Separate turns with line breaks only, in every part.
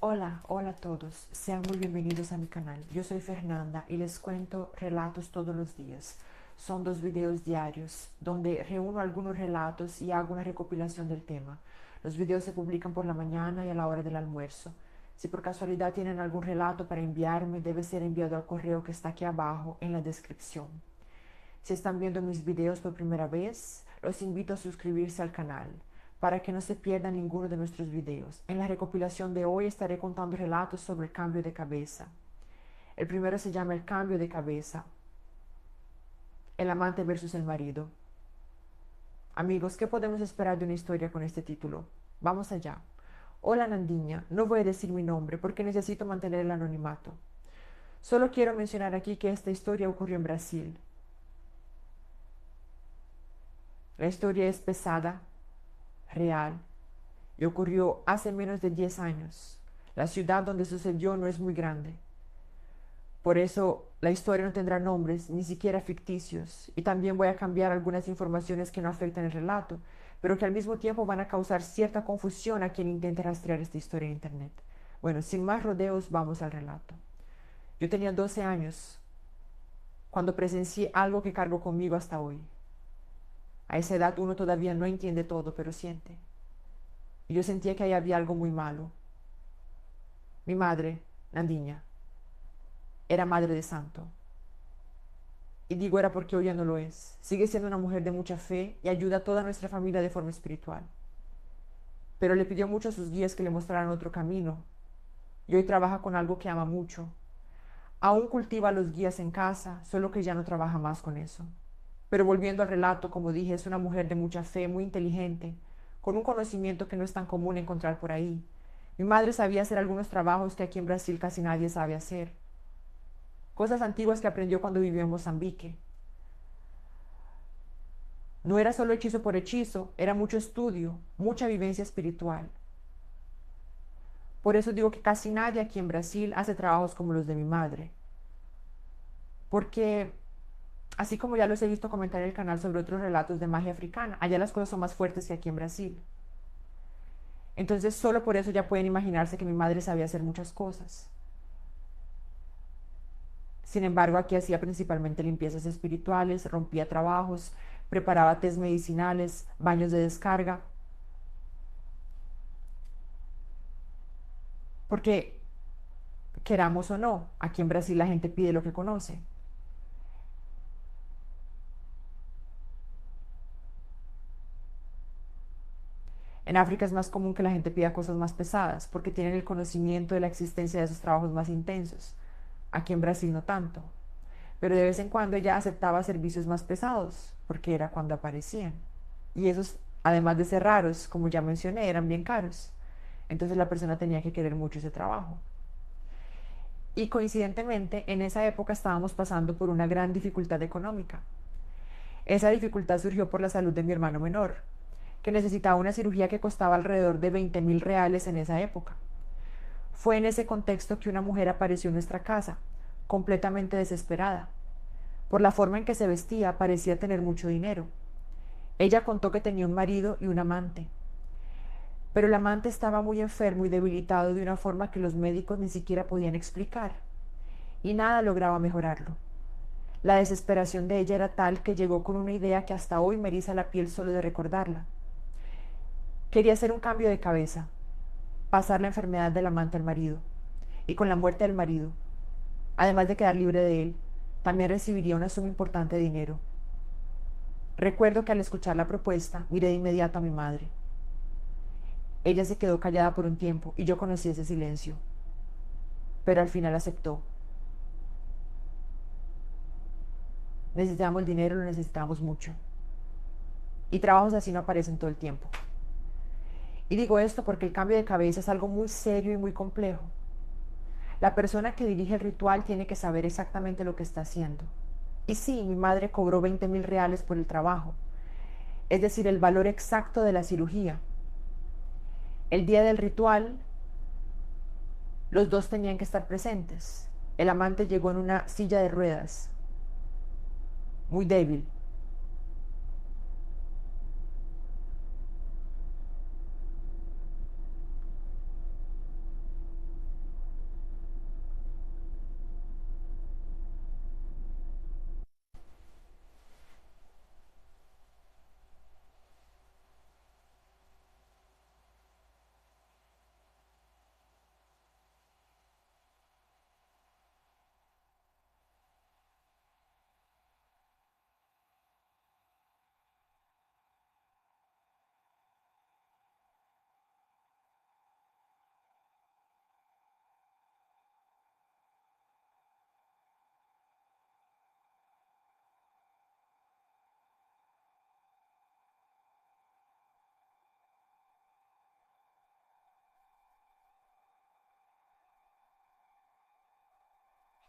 Hola a todos, sean muy bienvenidos a mi canal. Yo soy Fernanda y les cuento relatos todos los días. Son 2 videos diarios donde reúno algunos relatos y hago una recopilación del tema. Los videos se publican por la mañana y a la hora del almuerzo. Si por casualidad tienen algún relato para enviarme, debe ser enviado al correo que está aquí abajo en la descripción. Si están viendo mis videos por primera vez, los invito a suscribirse al canal para que no se pierdan ninguno de nuestros videos. En la recopilación de hoy estaré contando relatos sobre el cambio de cabeza. El primero se llama El cambio de cabeza, el amante versus el marido. Amigos, ¿qué podemos esperar de una historia con este título? Vamos allá. Hola Nandiña, no voy a decir mi nombre porque necesito mantener el anonimato. Solo quiero mencionar aquí que esta historia ocurrió en Brasil. La historia es pesada, real, y ocurrió hace menos de 10 años. La ciudad donde sucedió no es muy grande. Por eso la historia no tendrá nombres, ni siquiera ficticios, y también voy a cambiar algunas informaciones que no afectan el relato, pero que al mismo tiempo van a causar cierta confusión a quien intente rastrear esta historia en internet. Bueno, sin más rodeos, vamos al relato. Yo tenía 12 años cuando presencié algo que cargo conmigo hasta hoy. A esa edad uno todavía no entiende todo, pero siente. Y yo sentía que ahí había algo muy malo. Mi madre, Nandiña, era madre de santo. Y digo era porque hoy ya no lo es. Sigue siendo una mujer de mucha fe y ayuda a toda nuestra familia de forma espiritual. Pero le pidió mucho a sus guías que le mostraran otro camino. Y hoy trabaja con algo que ama mucho. Aún cultiva a los guías en casa, solo que ya no trabaja más con eso. Pero volviendo al relato, como dije, es una mujer de mucha fe, muy inteligente, con un conocimiento que no es tan común encontrar por ahí. Mi madre sabía hacer algunos trabajos que aquí en Brasil casi nadie sabe hacer. Cosas antiguas que aprendió cuando vivió en Mozambique. No era solo hechizo por hechizo, era mucho estudio, mucha vivencia espiritual. Por eso digo que casi nadie aquí en Brasil hace trabajos como los de mi madre. Porque, así como ya los he visto comentar en el canal sobre otros relatos de magia africana, allá las cosas son más fuertes que aquí en Brasil. Entonces, solo por eso ya pueden imaginarse que mi madre sabía hacer muchas cosas. Sin embargo, aquí hacía principalmente limpiezas espirituales, rompía trabajos, preparaba tés medicinales, baños de descarga. Porque, queramos o no, aquí en Brasil la gente pide lo que conoce. En África es más común que la gente pida cosas más pesadas porque tienen el conocimiento de la existencia de esos trabajos más intensos. Aquí en Brasil no tanto. Pero de vez en cuando ella aceptaba servicios más pesados porque era cuando aparecían. Y esos, además de ser raros, como ya mencioné, eran bien caros. Entonces la persona tenía que querer mucho ese trabajo. Y coincidentemente, en esa época estábamos pasando por una gran dificultad económica. Esa dificultad surgió por la salud de mi hermano menor, que necesitaba una cirugía que costaba alrededor de 20.000 reales en esa época. Fue en ese contexto que una mujer apareció en nuestra casa, completamente desesperada. Por la forma en que se vestía, parecía tener mucho dinero. Ella contó que tenía un marido y un amante, pero el amante estaba muy enfermo y debilitado de una forma que los médicos ni siquiera podían explicar, y nada lograba mejorarlo. La desesperación de ella era tal que llegó con una idea que hasta hoy me eriza la piel solo de recordarla. Quería hacer un cambio de cabeza, pasar la enfermedad del amante al marido, y con la muerte del marido, además de quedar libre de él, también recibiría una suma importante de dinero. Recuerdo que al escuchar la propuesta, miré de inmediato a mi madre. Ella se quedó callada por un tiempo y yo conocí ese silencio, pero al final aceptó. Necesitábamos el dinero, lo necesitábamos mucho. Y trabajos así no aparecen todo el tiempo. Y digo esto porque el cambio de cabeza es algo muy serio y muy complejo. La persona que dirige el ritual tiene que saber exactamente lo que está haciendo. Y sí, mi madre cobró 20.000 reales por el trabajo, es decir, el valor exacto de la cirugía. El día del ritual, los dos tenían que estar presentes. El amante llegó en una silla de ruedas, muy débil.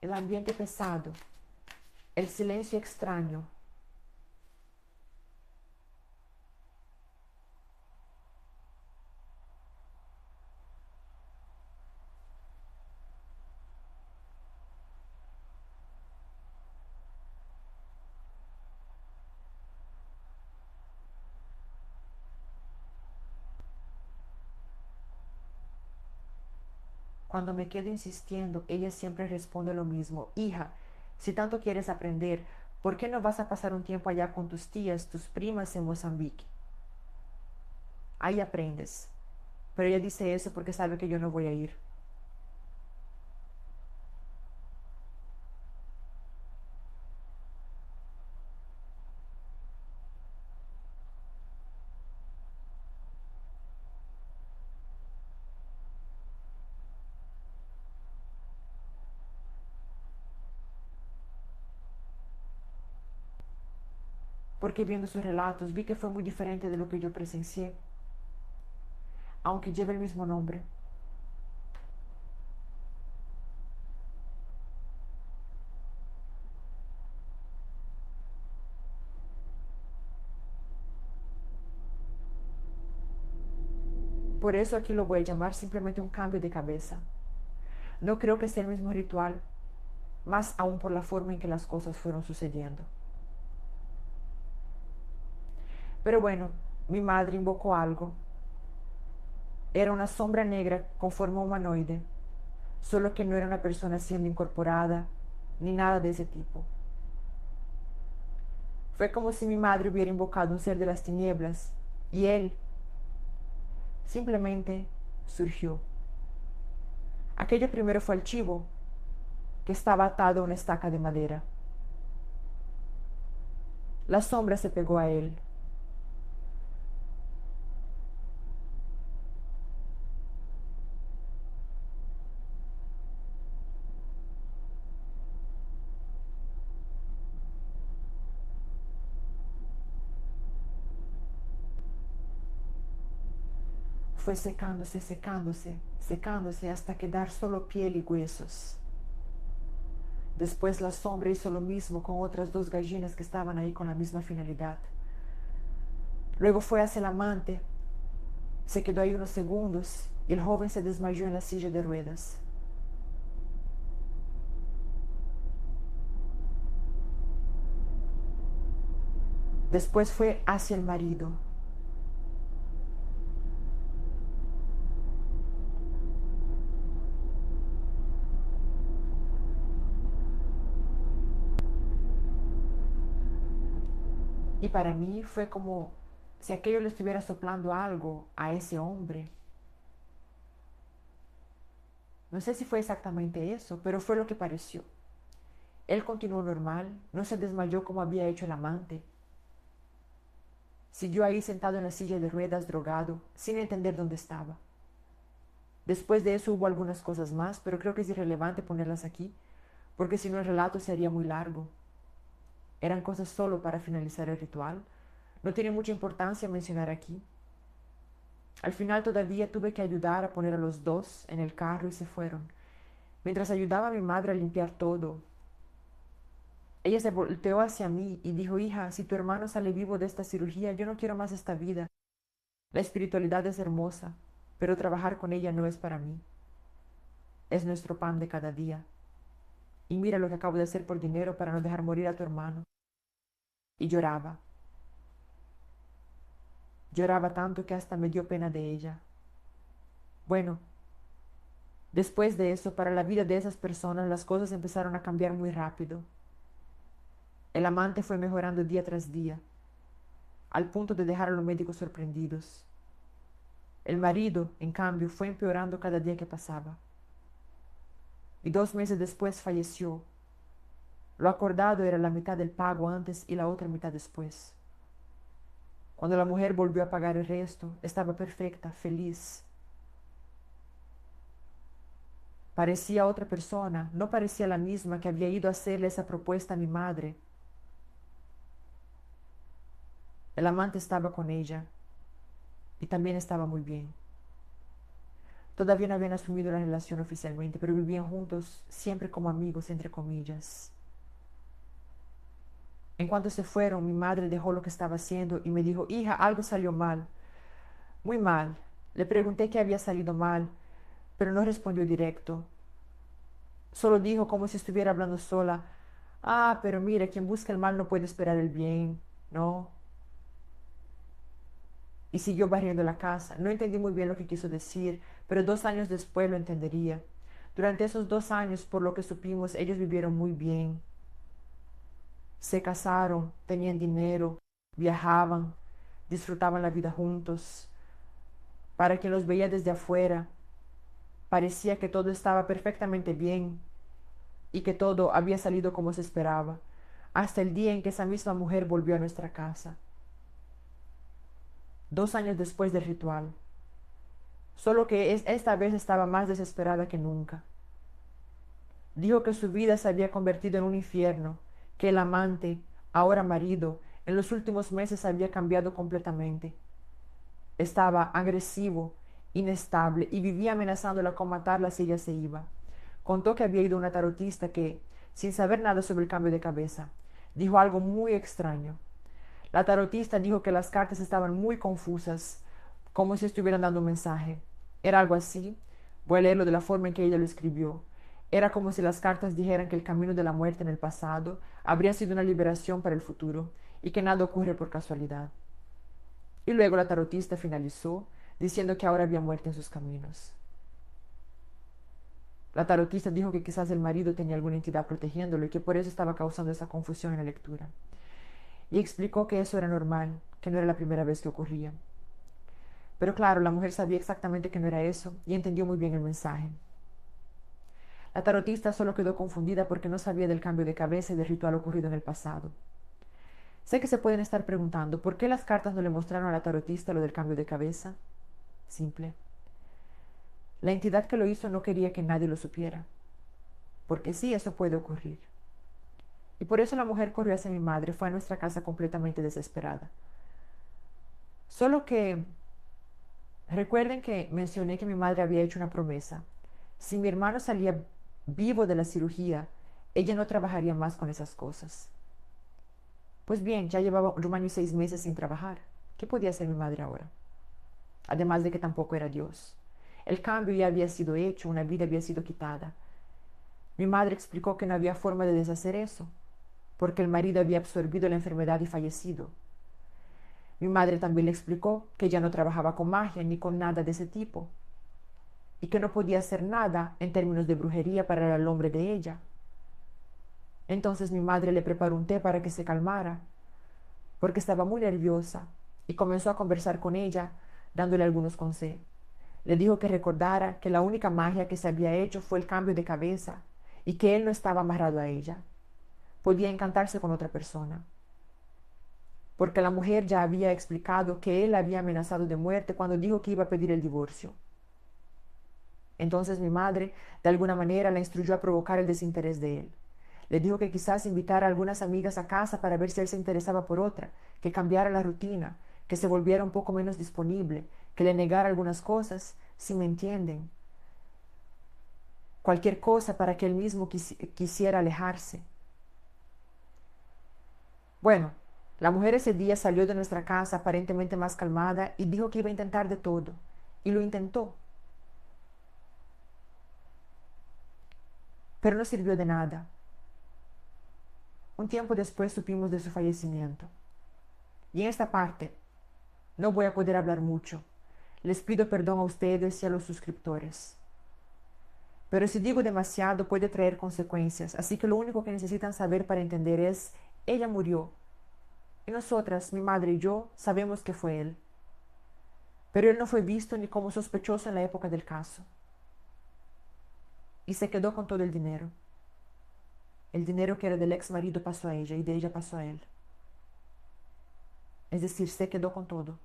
el ambiente pesado, el silencio extraño. Cuando me quedo insistiendo, ella siempre responde lo mismo. Hija, si tanto quieres aprender, ¿por qué no vas a pasar un tiempo allá con tus tías, tus primas en Mozambique? Ahí aprendes. Pero ella dice eso porque sabe que yo no voy a ir. Porque viendo sus relatos vi que fue muy diferente de lo que yo presencié, aunque lleve el mismo nombre. Por eso aquí lo voy a llamar simplemente un cambio de cabeza. No creo que sea el mismo ritual, más aún por la forma en que las cosas fueron sucediendo. Pero bueno, mi madre invocó algo. Era una sombra negra con forma humanoide, solo que no era una persona siendo incorporada, ni nada de ese tipo. Fue como si mi madre hubiera invocado un ser de las tinieblas, y él simplemente surgió. Aquello primero fue el chivo, que estaba atado a una estaca de madera. La sombra se pegó a él. Fue secándose, secándose, secándose hasta quedar solo piel y huesos. Después la sombra hizo lo mismo con otras dos gallinas que estaban ahí con la misma finalidad. Luego fue hacia el amante, se quedó ahí unos segundos y el joven se desmayó en la silla de ruedas. Después fue hacia el marido. Y para mí fue como si aquello le estuviera soplando algo a ese hombre. No sé si fue exactamente eso, pero fue lo que pareció. Él continuó normal, no se desmayó como había hecho el amante. Siguió ahí sentado en la silla de ruedas, drogado, sin entender dónde estaba. Después de eso hubo algunas cosas más, pero creo que es irrelevante ponerlas aquí, porque si no el relato sería muy largo. Eran cosas solo para finalizar el ritual. No tiene mucha importancia mencionar aquí. Al final todavía tuve que ayudar a poner a los dos en el carro y se fueron. Mientras ayudaba a mi madre a limpiar todo, ella se volteó hacia mí y dijo, hija, si tu hermano sale vivo de esta cirugía, yo no quiero más esta vida. La espiritualidad es hermosa, pero trabajar con ella no es para mí. Es nuestro pan de cada día. Y mira lo que acabo de hacer por dinero para no dejar morir a tu hermano. Y lloraba. Lloraba tanto que hasta me dio pena de ella. Bueno, después de eso, para la vida de esas personas, las cosas empezaron a cambiar muy rápido. El amante fue mejorando día tras día, al punto de dejar a los médicos sorprendidos. El marido, en cambio, fue empeorando cada día que pasaba. Y 2 meses después falleció. Lo acordado era la mitad del pago antes y la otra mitad después. Cuando la mujer volvió a pagar el resto, estaba perfecta, feliz. Parecía otra persona, no parecía la misma que había ido a hacerle esa propuesta a mi madre. El amante estaba con ella y también estaba muy bien. Todavía no habían asumido la relación oficialmente, pero vivían juntos siempre como amigos, entre comillas. En cuanto se fueron, mi madre dejó lo que estaba haciendo y me dijo, hija, algo salió mal, muy mal. Le pregunté qué había salido mal, pero no respondió directo. Solo dijo como si estuviera hablando sola, ah, pero mira, quien busca el mal no puede esperar el bien, ¿no? Y siguió barriendo la casa. No entendí muy bien lo que quiso decir, pero 2 años después lo entendería. Durante esos 2 años, por lo que supimos, ellos vivieron muy bien. Se casaron, tenían dinero, viajaban, disfrutaban la vida juntos. Para quien los veía desde afuera, parecía que todo estaba perfectamente bien y que todo había salido como se esperaba, hasta el día en que esa misma mujer volvió a nuestra casa, 2 años después del ritual, solo que esta vez estaba más desesperada que nunca. Dijo que su vida se había convertido en un infierno, que el amante, ahora marido, en los últimos meses había cambiado completamente. Estaba agresivo, inestable y vivía amenazándola con matarla si ella se iba. Contó que había ido a una tarotista que, sin saber nada sobre el cambio de cabeza, dijo algo muy extraño. La tarotista dijo que las cartas estaban muy confusas, como si estuvieran dando un mensaje. Era algo así. Voy a leerlo de la forma en que ella lo escribió. Era como si las cartas dijeran que el camino de la muerte en el pasado habría sido una liberación para el futuro y que nada ocurre por casualidad. Y luego la tarotista finalizó diciendo que ahora había muerte en sus caminos. La tarotista dijo que quizás el marido tenía alguna entidad protegiéndolo y que por eso estaba causando esa confusión en la lectura. Y explicó que eso era normal, que no era la primera vez que ocurría. Pero claro, la mujer sabía exactamente que no era eso y entendió muy bien el mensaje. La tarotista solo quedó confundida porque no sabía del cambio de cabeza y del ritual ocurrido en el pasado. Sé que se pueden estar preguntando, ¿por qué las cartas no le mostraron a la tarotista lo del cambio de cabeza? Simple. La entidad que lo hizo no quería que nadie lo supiera, porque sí, eso puede ocurrir. Y por eso la mujer corrió hacia mi madre, fue a nuestra casa completamente desesperada. Solo que recuerden que mencioné que mi madre había hecho una promesa. Si mi hermano salía vivo de la cirugía, ella no trabajaría más con esas cosas. Pues bien, ya llevaba 1 año y 6 meses sin trabajar. ¿Qué podía hacer mi madre ahora? Además de que tampoco era Dios. El cambio ya había sido hecho, una vida había sido quitada. Mi madre explicó que no había forma de deshacer eso, porque el marido había absorbido la enfermedad y fallecido. Mi madre también le explicó que ya no trabajaba con magia ni con nada de ese tipo, y que no podía hacer nada en términos de brujería para el hombre de ella. Entonces mi madre le preparó un té para que se calmara, porque estaba muy nerviosa, y comenzó a conversar con ella, dándole algunos consejos. Le dijo que recordara que la única magia que se había hecho fue el cambio de cabeza y que él no estaba amarrado a ella. Podía encantarse con otra persona, porque la mujer ya había explicado que él había amenazado de muerte cuando dijo que iba a pedir el divorcio. Entonces mi madre, de alguna manera, la instruyó a provocar el desinterés de él. Le dijo que quizás invitara a algunas amigas a casa para ver si él se interesaba por otra, que cambiara la rutina, que se volviera un poco menos disponible, que le negara algunas cosas, si me entienden. Cualquier cosa para que él mismo quisiera alejarse. Bueno, la mujer ese día salió de nuestra casa aparentemente más calmada y dijo que iba a intentar de todo. Y lo intentó, pero no sirvió de nada. Un tiempo después supimos de su fallecimiento. Y en esta parte no voy a poder hablar mucho. Les pido perdón a ustedes y a los suscriptores. Pero si digo demasiado puede traer consecuencias, así que lo único que necesitan saber para entender es, ella murió. Y nosotras, mi madre y yo, sabemos que fue él. Pero él no fue visto ni como sospechoso en la época del caso. Y se quedó con todo el dinero. El dinero que era del ex marido pasó a ella y de ella pasó a él. Es decir, se quedó con todo.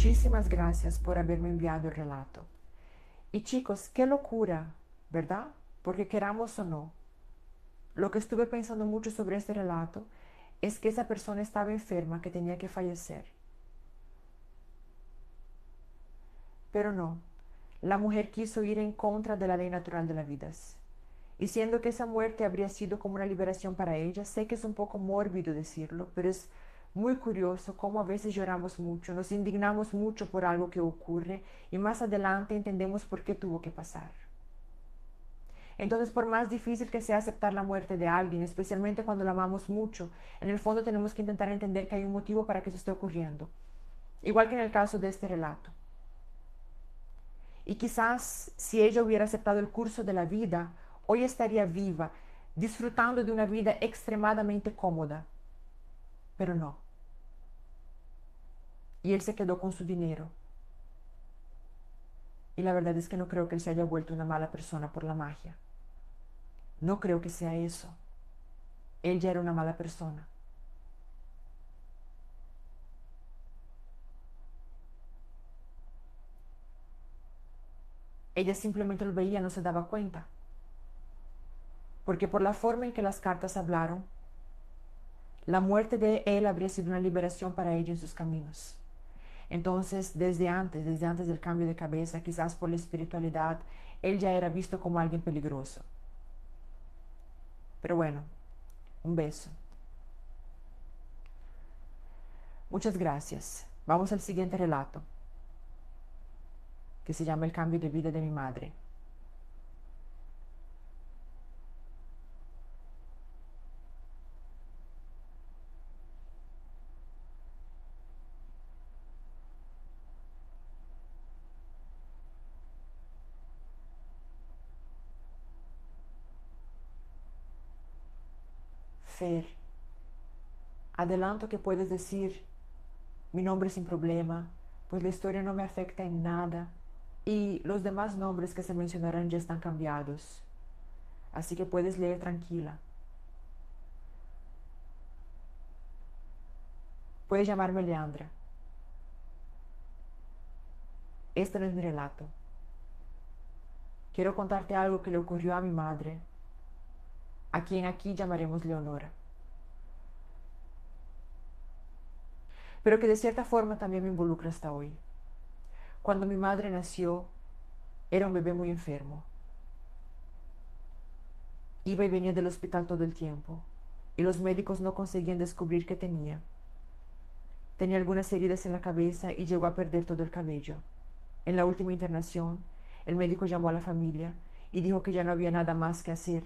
muchísimas gracias por haberme enviado el relato. Y chicos, qué locura, ¿verdad? Porque queramos o no, lo que estuve pensando mucho sobre este relato es que esa persona estaba enferma, que tenía que fallecer. Pero no, la mujer quiso ir en contra de la ley natural de la vida. Y siendo que esa muerte habría sido como una liberación para ella, sé que es un poco mórbido decirlo, pero es muy curioso cómo a veces lloramos mucho, nos indignamos mucho por algo que ocurre y más adelante entendemos por qué tuvo que pasar. Entonces, por más difícil que sea aceptar la muerte de alguien, especialmente cuando la amamos mucho, en el fondo tenemos que intentar entender que hay un motivo para que eso esté ocurriendo. Igual que en el caso de este relato. Y quizás si ella hubiera aceptado el curso de la vida, hoy estaría viva, disfrutando de una vida extremadamente cómoda. Pero no. Y él se quedó con su dinero. Y la verdad es que no creo que él se haya vuelto una mala persona por la magia. No creo que sea eso. Él ya era una mala persona. Ella simplemente lo veía, no se daba cuenta. Porque por la forma en que las cartas hablaron, la muerte de él habría sido una liberación para ella en sus caminos. Entonces, desde antes del cambio de cabeza, quizás por la espiritualidad, él ya era visto como alguien peligroso. Pero bueno, un beso. Muchas gracias. Vamos al siguiente relato, que se llama El cambio de vida de mi madre. Fer, adelanto que puedes decir mi nombre sin problema, pues la historia no me afecta en nada y los demás nombres que se mencionarán ya están cambiados. Así que puedes leer tranquila. Puedes llamarme Leandra. Este no es mi relato. Quiero contarte algo que le ocurrió a mi madre, a quien aquí llamaremos Leonora, pero que de cierta forma también me involucra hasta hoy. Cuando mi madre nació, era un bebé muy enfermo. Iba y venía del hospital todo el tiempo, y los médicos no conseguían descubrir qué tenía. Tenía algunas heridas en la cabeza y llegó a perder todo el cabello. En la última internación, el médico llamó a la familia y dijo que ya no había nada más que hacer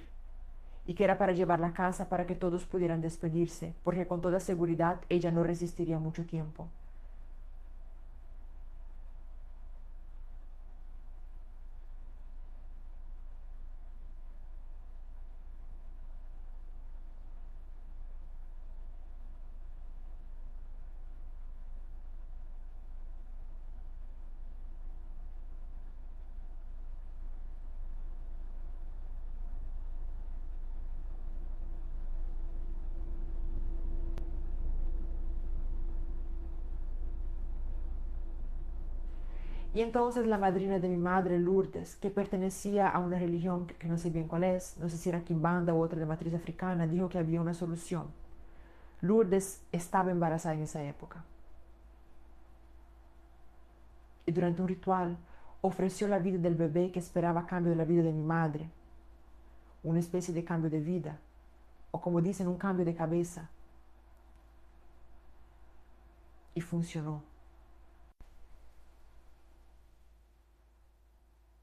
y que era para llevarla a casa para que todos pudieran despedirse, porque con toda seguridad ella no resistiría mucho tiempo. Y entonces la madrina de mi madre, Lourdes, que pertenecía a una religión que no sé bien cuál es, no sé si era Kimbanda u otra de matriz africana, dijo que había una solución. Lourdes estaba embarazada en esa época. Y durante un ritual ofreció la vida del bebé que esperaba a cambio de la vida de mi madre. Una especie de cambio de vida, o como dicen, un cambio de cabeza. Y funcionó.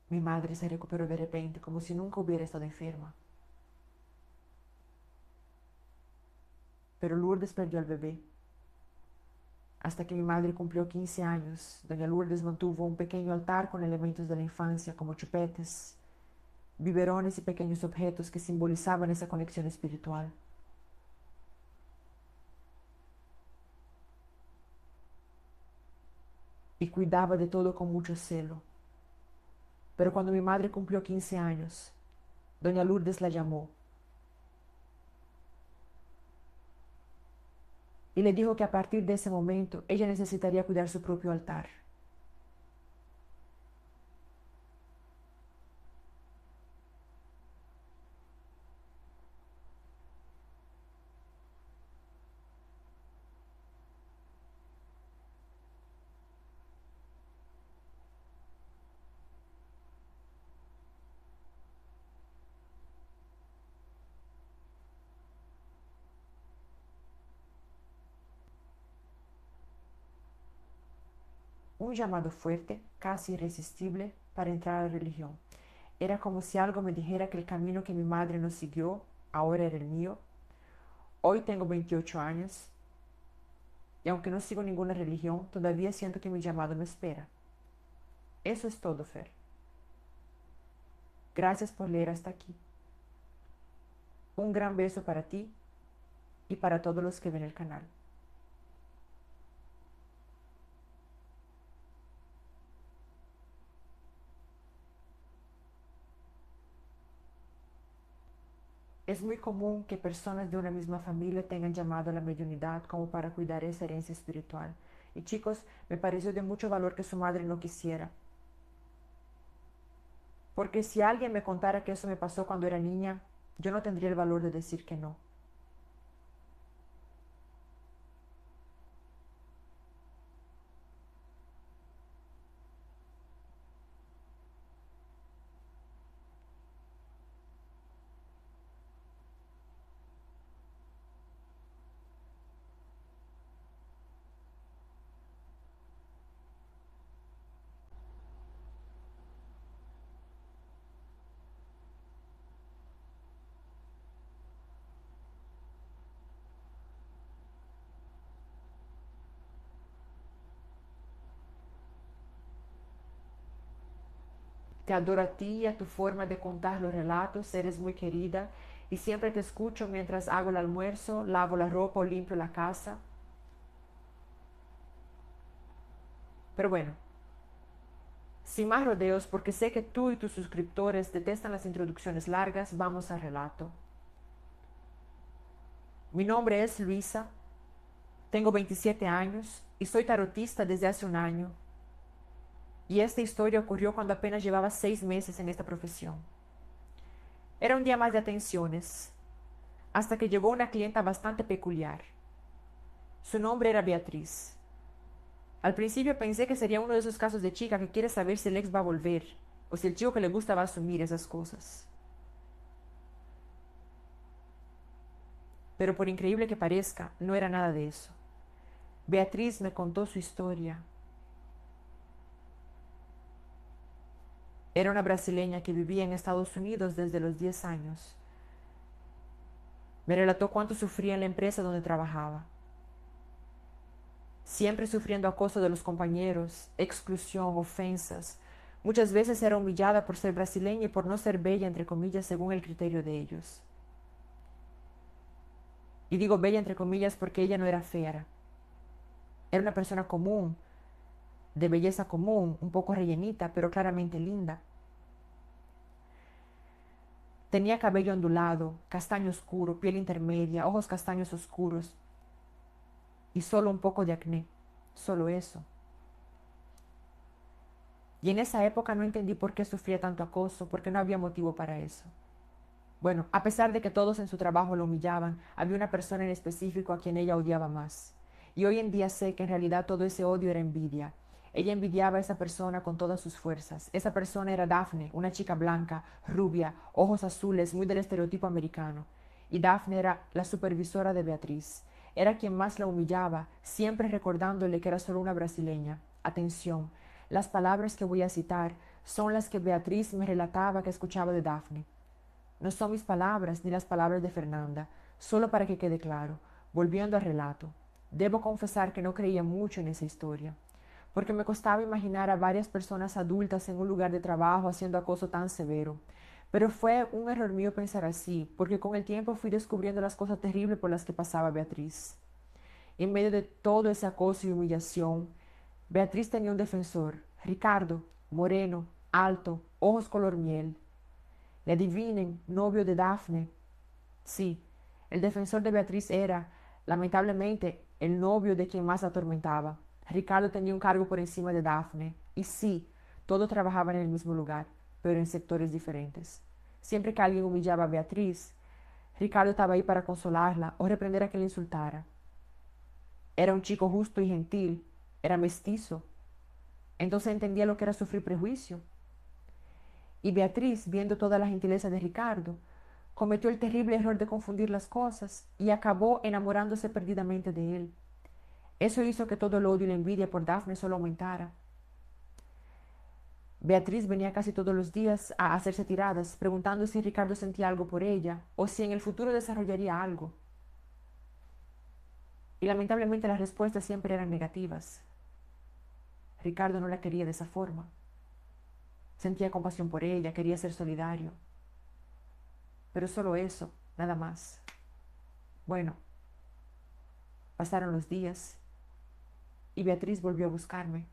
Mi madre se recuperó de repente, como si nunca hubiera estado enferma. Pero Lourdes perdió al bebé. Hasta que mi madre cumplió 15 años, doña Lourdes mantuvo un pequeño altar con elementos de la infancia como chupetes, biberones y pequeños objetos que simbolizaban esa conexión espiritual. Y cuidaba de todo con mucho celo. Pero cuando mi madre cumplió 15 años, doña Lourdes la llamó y le dijo que a partir de ese momento ella necesitaría cuidar su propio altar, un llamado fuerte, casi irresistible, para entrar a la religión. Era como si algo me dijera que el camino que mi madre no siguió ahora era el mío. Hoy tengo 28 años y aunque no sigo ninguna religión, todavía siento que mi llamado me espera. Eso es todo, Fer. Gracias por leer hasta aquí. Un gran beso para ti y para todos los que ven el canal. Es muy común que personas de una misma familia tengan llamado a la mediunidad como para cuidar esa herencia espiritual. Y chicos, me pareció de mucho valor que su madre no quisiera. Porque si alguien me contara que eso me pasó cuando era niña, yo no tendría el valor de decir que no. Te adoro a ti y a tu forma de contar los relatos, eres muy querida y siempre te escucho mientras hago el almuerzo, lavo la ropa o limpio la casa. Pero bueno, sin más rodeos, porque sé que tú y tus suscriptores detestan las introducciones largas, vamos al relato. Mi nombre es Luisa, tengo 27 años y soy tarotista desde hace un año. Y esta historia ocurrió cuando apenas llevaba 6 meses en esta profesión. Era un día más de atenciones, hasta que llegó una clienta bastante peculiar. Su nombre era Beatriz. Al principio pensé que sería uno de esos casos de chica que quiere saber si el ex va a volver, o si el chico que le gusta va a asumir esas cosas. Pero por increíble que parezca, no era nada de eso. Beatriz me contó su historia. Era una brasileña que vivía en Estados Unidos desde los 10 años. Me relató cuánto sufría en la empresa donde trabajaba. Siempre sufriendo acoso de los compañeros, exclusión, ofensas. Muchas veces era humillada por ser brasileña y por no ser bella, entre comillas, según el criterio de ellos. Y digo bella entre comillas porque ella no era fea. Era una persona común, de belleza común, un poco rellenita, pero claramente linda. Tenía cabello ondulado, castaño oscuro, piel intermedia, ojos castaños oscuros y solo un poco de acné. Solo eso. Y en esa época no entendí por qué sufría tanto acoso, porque no había motivo para eso. Bueno, a pesar de que todos en su trabajo lo humillaban, había una persona en específico a quien ella odiaba más. Y hoy en día sé que en realidad todo ese odio era envidia. Ella envidiaba a esa persona con todas sus fuerzas. Esa persona era Daphne, una chica blanca, rubia, ojos azules, muy del estereotipo americano. Y Daphne era la supervisora de Beatriz. Era quien más la humillaba, siempre recordándole que era solo una brasileña. Atención, las palabras que voy a citar son las que Beatriz me relataba que escuchaba de Daphne. No son mis palabras ni las palabras de Fernanda, solo para que quede claro. Volviendo al relato, debo confesar que no creía mucho en esa historia, porque me costaba imaginar a varias personas adultas en un lugar de trabajo haciendo acoso tan severo. Pero fue un error mío pensar así, porque con el tiempo fui descubriendo las cosas terribles por las que pasaba Beatriz. En medio de todo ese acoso y humillación, Beatriz tenía un defensor, Ricardo, moreno, alto, ojos color miel. Le adivinen, novio de Daphne. Sí, el defensor de Beatriz era, lamentablemente, el novio de quien más la atormentaba. Ricardo tenía un cargo por encima de Daphne. Y sí, todos trabajaban en el mismo lugar, pero en sectores diferentes. Siempre que alguien humillaba a Beatriz, Ricardo estaba ahí para consolarla o reprender a quien le insultara. Era un chico justo y gentil, era mestizo. Entonces entendía lo que era sufrir prejuicio. Y Beatriz, viendo toda la gentileza de Ricardo, cometió el terrible error de confundir las cosas y acabó enamorándose perdidamente de él. Eso hizo que todo el odio y la envidia por Daphne solo aumentara. Beatriz venía casi todos los días a hacerse tiradas, preguntando si Ricardo sentía algo por ella o si en el futuro desarrollaría algo. Y lamentablemente las respuestas siempre eran negativas. Ricardo no la quería de esa forma. Sentía compasión por ella, quería ser solidario. Pero solo eso, nada más. Bueno, pasaron los días y Beatriz volvió a buscarme.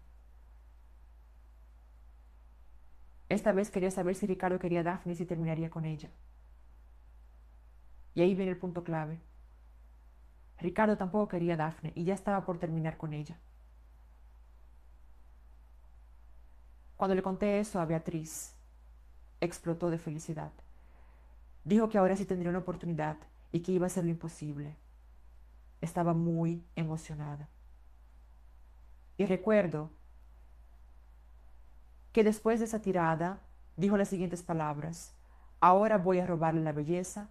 Esta vez quería saber si Ricardo quería a Daphne y si terminaría con ella. Y ahí viene el punto clave. Ricardo tampoco quería a Daphne y ya estaba por terminar con ella. Cuando le conté eso a Beatriz, explotó de felicidad. Dijo que ahora sí tendría una oportunidad y que iba a hacer lo imposible. Estaba muy emocionada. Y recuerdo que después de esa tirada dijo las siguientes palabras: ahora voy a robarle la belleza,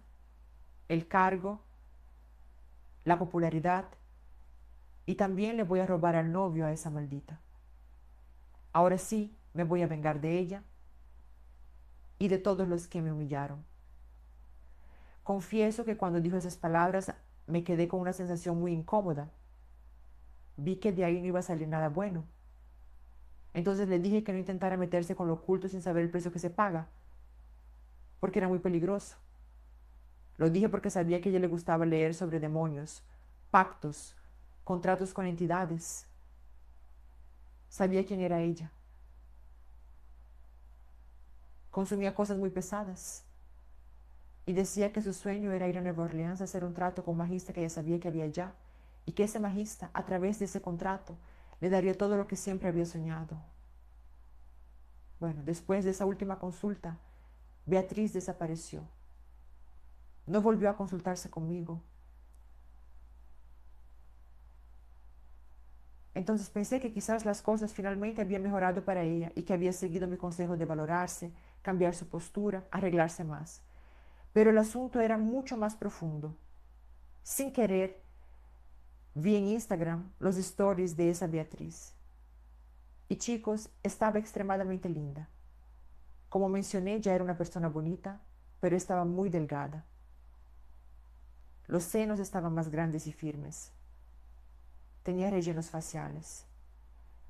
el cargo, la popularidad y también le voy a robar al novio a esa maldita. Ahora sí me voy a vengar de ella y de todos los que me humillaron. Confieso que cuando dijo esas palabras me quedé con una sensación muy incómoda. Vi que de ahí no iba a salir nada bueno. Entonces le dije que no intentara meterse con lo oculto sin saber el precio que se paga, porque era muy peligroso. Lo dije porque sabía que a ella le gustaba leer sobre demonios, pactos, contratos con entidades. Sabía quién era ella. Consumía cosas muy pesadas. Y decía que su sueño era ir a Nueva Orleans a hacer un trato con un magista que ella sabía que había allá, y que ese magista, a través de ese contrato, le daría todo lo que siempre había soñado. Bueno, después de esa última consulta, Beatriz desapareció. No volvió a consultarse conmigo. Entonces pensé que quizás las cosas finalmente habían mejorado para ella y que había seguido mi consejo de valorarse, cambiar su postura, arreglarse más. Pero el asunto era mucho más profundo. Sin querer, vi en Instagram los stories de esa Beatriz. Y chicos, estaba extremadamente linda. Como mencioné, ya era una persona bonita, pero estaba muy delgada. Los senos estaban más grandes y firmes. Tenía rellenos faciales.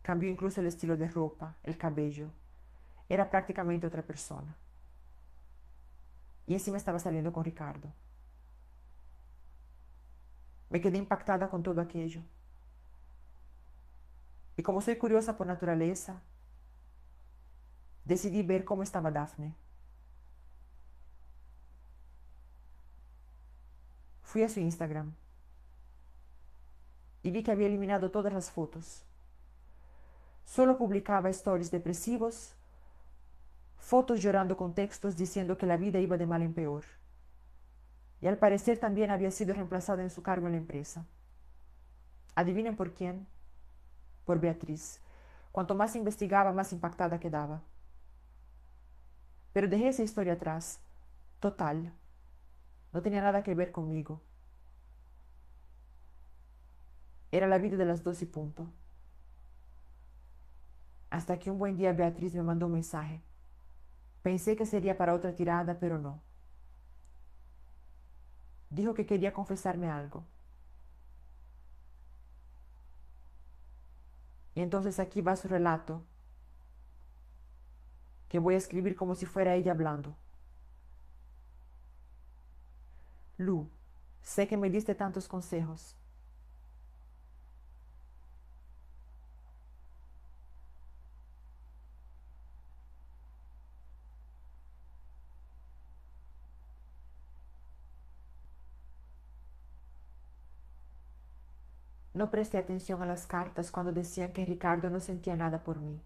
Cambió incluso el estilo de ropa, el cabello. Era prácticamente otra persona. Y encima estaba saliendo con Ricardo. Me quedé impactada con todo aquello. Y como soy curiosa por naturaleza, decidí ver cómo estaba Daphne. Fui a su Instagram y vi que había eliminado todas las fotos. Solo publicaba stories depresivos, fotos llorando con textos diciendo que la vida iba de mal en peor. Y al parecer también había sido reemplazada en su cargo en la empresa. ¿Adivinen por quién? Por Beatriz. Cuanto más investigaba, más impactada quedaba. Pero dejé esa historia atrás. Total. No tenía nada que ver conmigo. Era la vida de las dos y punto. Hasta que un buen día Beatriz me mandó un mensaje. Pensé que sería para otra tirada, pero no. Dijo que quería confesarme algo. Y entonces aquí va su relato, que voy a escribir como si fuera ella hablando. Lu, sé que me diste tantos consejos. No presté atención a las cartas cuando decían que Ricardo no sentía nada por mí.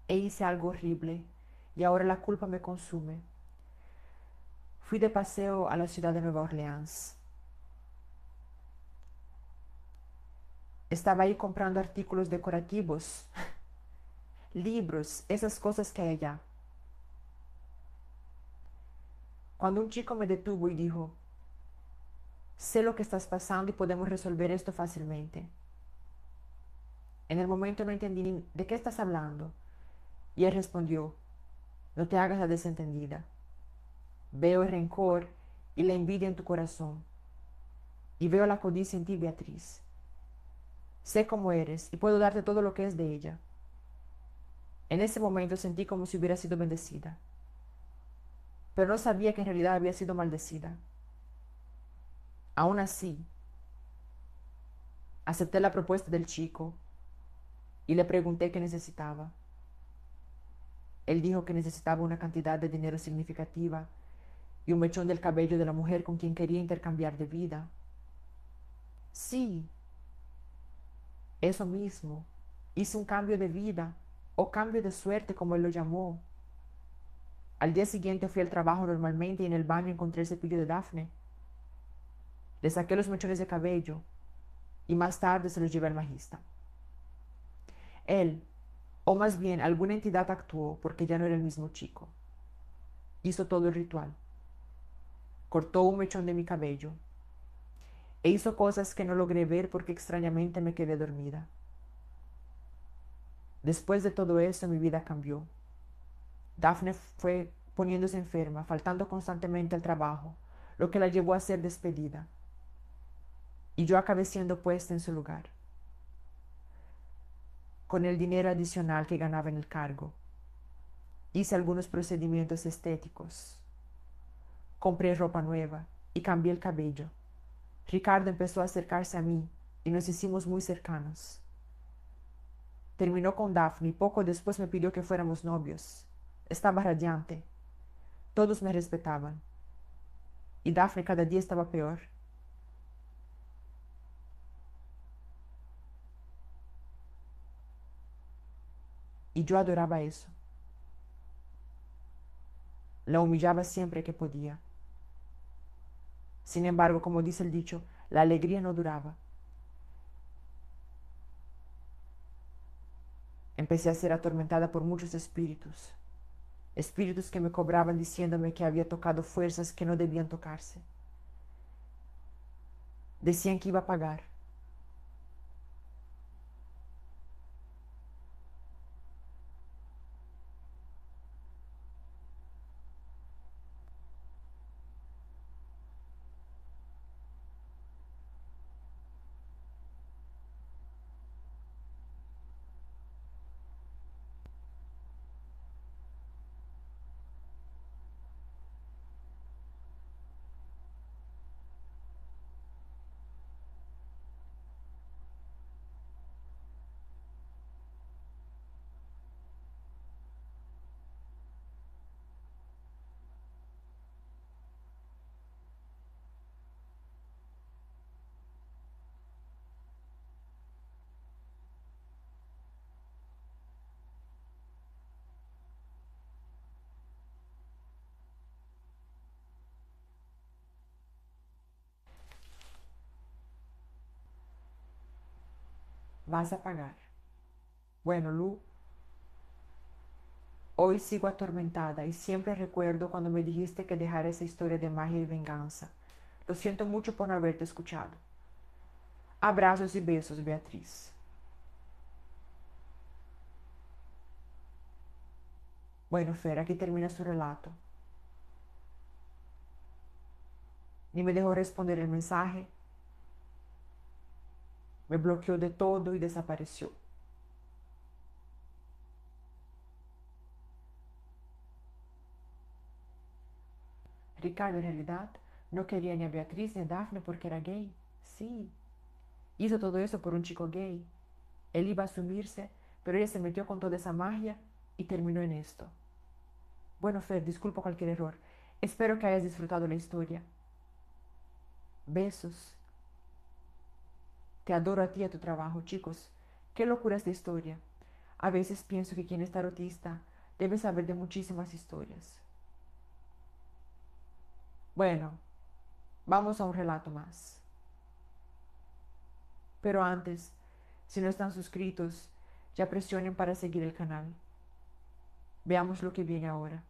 E hice algo horrible y ahora la culpa me consume. Fui de paseo a la ciudad de Nueva Orleans. Estaba ahí comprando artículos decorativos, libros, esas cosas que hay allá. Cuando un chico me detuvo y dijo: sé lo que estás pasando y podemos resolver esto fácilmente. En el momento no entendí ni de qué estás hablando. Y él respondió, no te hagas la desentendida. Veo el rencor y la envidia en tu corazón. Y veo la codicia en ti, Beatriz. Sé cómo eres y puedo darte todo lo que es de ella. En ese momento sentí como si hubiera sido bendecida, pero no sabía que en realidad había sido maldecida. Aún así, acepté la propuesta del chico y le pregunté qué necesitaba. Él dijo que necesitaba una cantidad de dinero significativa y un mechón del cabello de la mujer con quien quería intercambiar de vida. Sí, eso mismo. Hice un cambio de vida o cambio de suerte, como él lo llamó. Al día siguiente fui al trabajo normalmente y en el baño encontré el cepillo de Daphne. Le saqué los mechones de cabello y más tarde se los llevé al magista. Él, o más bien alguna entidad actuó porque ya no era el mismo chico. Hizo todo el ritual. Cortó un mechón de mi cabello e hizo cosas que no logré ver porque extrañamente me quedé dormida. Después de todo eso mi vida cambió. Daphne fue poniéndose enferma, faltando constantemente al trabajo, lo que la llevó a ser despedida. Y yo acabé siendo puesta en su lugar, con el dinero adicional que ganaba en el cargo. Hice algunos procedimientos estéticos. Compré ropa nueva y cambié el cabello. Ricardo empezó a acercarse a mí y nos hicimos muy cercanos. Terminó con Daphne y poco después me pidió que fuéramos novios. Estaba radiante. Todos me respetaban. Y Daphne cada día estaba peor. Y yo adoraba eso. La humillaba siempre que podía. Sin embargo, como dice el dicho, la alegría no duraba. Empecé a ser atormentada por muchos espíritus. Espíritus que me cobraban diciéndome que había tocado fuerzas que no debían tocarse. Decían que iba a pagar. Vas a pagar. Bueno, Lu, hoy sigo atormentada y siempre recuerdo cuando me dijiste que dejara esa historia de magia y venganza. Lo siento mucho por no haberte escuchado. Abrazos y besos, Beatriz. Bueno, Fer, aquí termina su relato. Ni me dejó responder el mensaje, me bloqueó de todo y desapareció. Ricardo en realidad no quería ni a Beatriz ni a Daphne porque era gay. Sí, hizo todo eso por un chico gay. Él iba a asumirse, pero ella se metió con toda esa magia y terminó en esto. Bueno, Fer, disculpo cualquier error. Espero que hayas disfrutado la historia. Besos. Te adoro a ti y a tu trabajo, chicos. Qué locura esta historia. A veces pienso que quien es tarotista debe saber de muchísimas historias. Bueno, vamos a un relato más. Pero antes, si no están suscritos, ya presionen para seguir el canal. Veamos lo que viene ahora,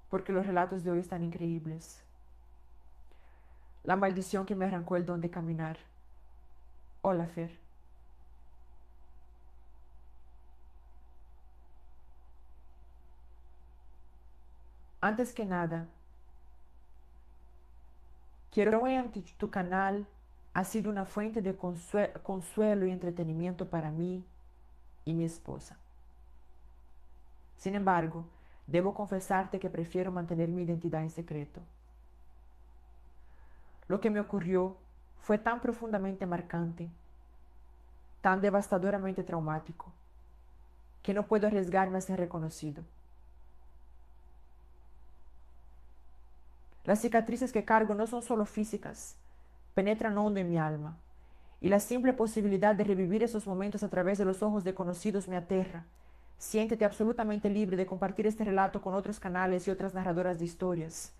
porque los relatos de hoy están increíbles. La maldición que me arrancó el don de caminar. Hola, Fer. Antes que nada, quiero que tu canal ha sido una fuente de consuelo y entretenimiento para mí y mi esposa. Sin embargo, debo confesarte que prefiero mantener mi identidad en secreto. Lo que me ocurrió fue tan profundamente marcante, tan devastadoramente traumático, que no puedo arriesgarme a ser reconocido. Las cicatrices que cargo no son solo físicas, penetran hondo en mi alma, y la simple posibilidad de revivir esos momentos a través de los ojos desconocidos me aterra. Siéntete absolutamente libre de compartir este relato con otros canales y otras narradoras de historias.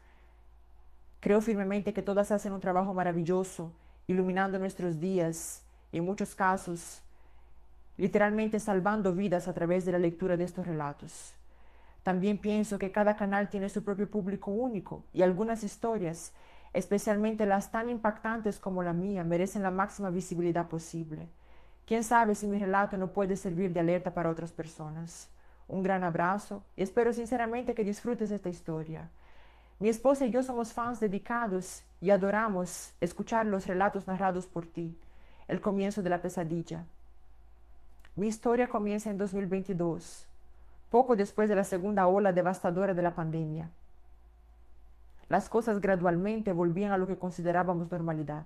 Creo firmemente que todas hacen un trabajo maravilloso, iluminando nuestros días y en muchos casos, literalmente salvando vidas a través de la lectura de estos relatos. También pienso que cada canal tiene su propio público único y algunas historias, especialmente las tan impactantes como la mía, merecen la máxima visibilidad posible. Quién sabe si mi relato no puede servir de alerta para otras personas. Un gran abrazo y espero sinceramente que disfrutes esta historia. Mi esposa y yo somos fans dedicados y adoramos escuchar los relatos narrados por ti, el comienzo de la pesadilla. Mi historia comienza en 2022, poco después de la segunda ola devastadora de la pandemia. Las cosas gradualmente volvían a lo que considerábamos normalidad.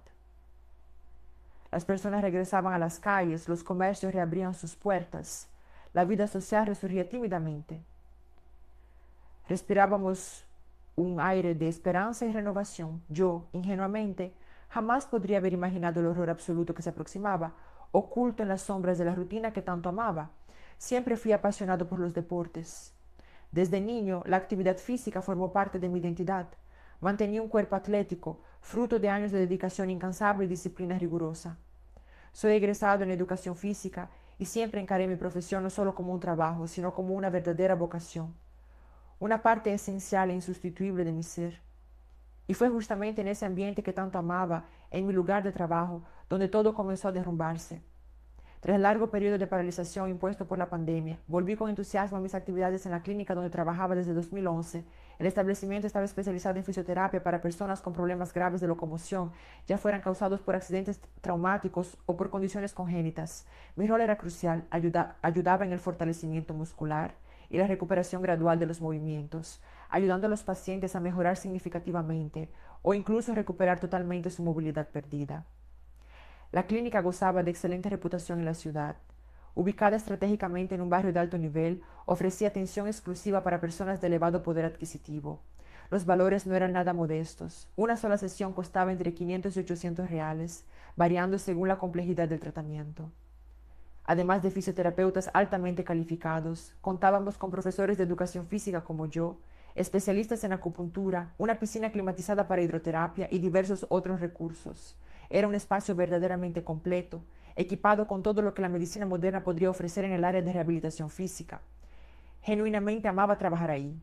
Las personas regresaban a las calles, los comercios reabrían sus puertas, la vida social resurgía tímidamente. Respirábamos un aire de esperanza y renovación. Yo, ingenuamente, jamás podría haber imaginado el horror absoluto que se aproximaba, oculto en las sombras de la rutina que tanto amaba. Siempre fui apasionado por los deportes. Desde niño, la actividad física formó parte de mi identidad. Mantenía un cuerpo atlético, fruto de años de dedicación incansable y disciplina rigurosa. Soy egresado en educación física y siempre encaré mi profesión no solo como un trabajo, sino como una verdadera vocación, una parte esencial e insustituible de mi ser. Y fue justamente en ese ambiente que tanto amaba, en mi lugar de trabajo, donde todo comenzó a derrumbarse. Tras el largo periodo de paralización impuesto por la pandemia, volví con entusiasmo a mis actividades en la clínica donde trabajaba desde 2011. El establecimiento estaba especializado en fisioterapia para personas con problemas graves de locomoción, ya fueran causados por accidentes traumáticos o por condiciones congénitas. Mi rol era crucial, ayudaba en el fortalecimiento muscular y la recuperación gradual de los movimientos, ayudando a los pacientes a mejorar significativamente o incluso recuperar totalmente su movilidad perdida. La clínica gozaba de excelente reputación en la ciudad. Ubicada estratégicamente en un barrio de alto nivel, ofrecía atención exclusiva para personas de elevado poder adquisitivo. Los valores no eran nada modestos. Una sola sesión costaba entre 500 y 800 reales, variando según la complejidad del tratamiento. Además de fisioterapeutas altamente calificados, contábamos con profesores de educación física como yo, especialistas en acupuntura, una piscina climatizada para hidroterapia y diversos otros recursos. Era un espacio verdaderamente completo, equipado con todo lo que la medicina moderna podría ofrecer en el área de rehabilitación física. Genuinamente amaba trabajar ahí.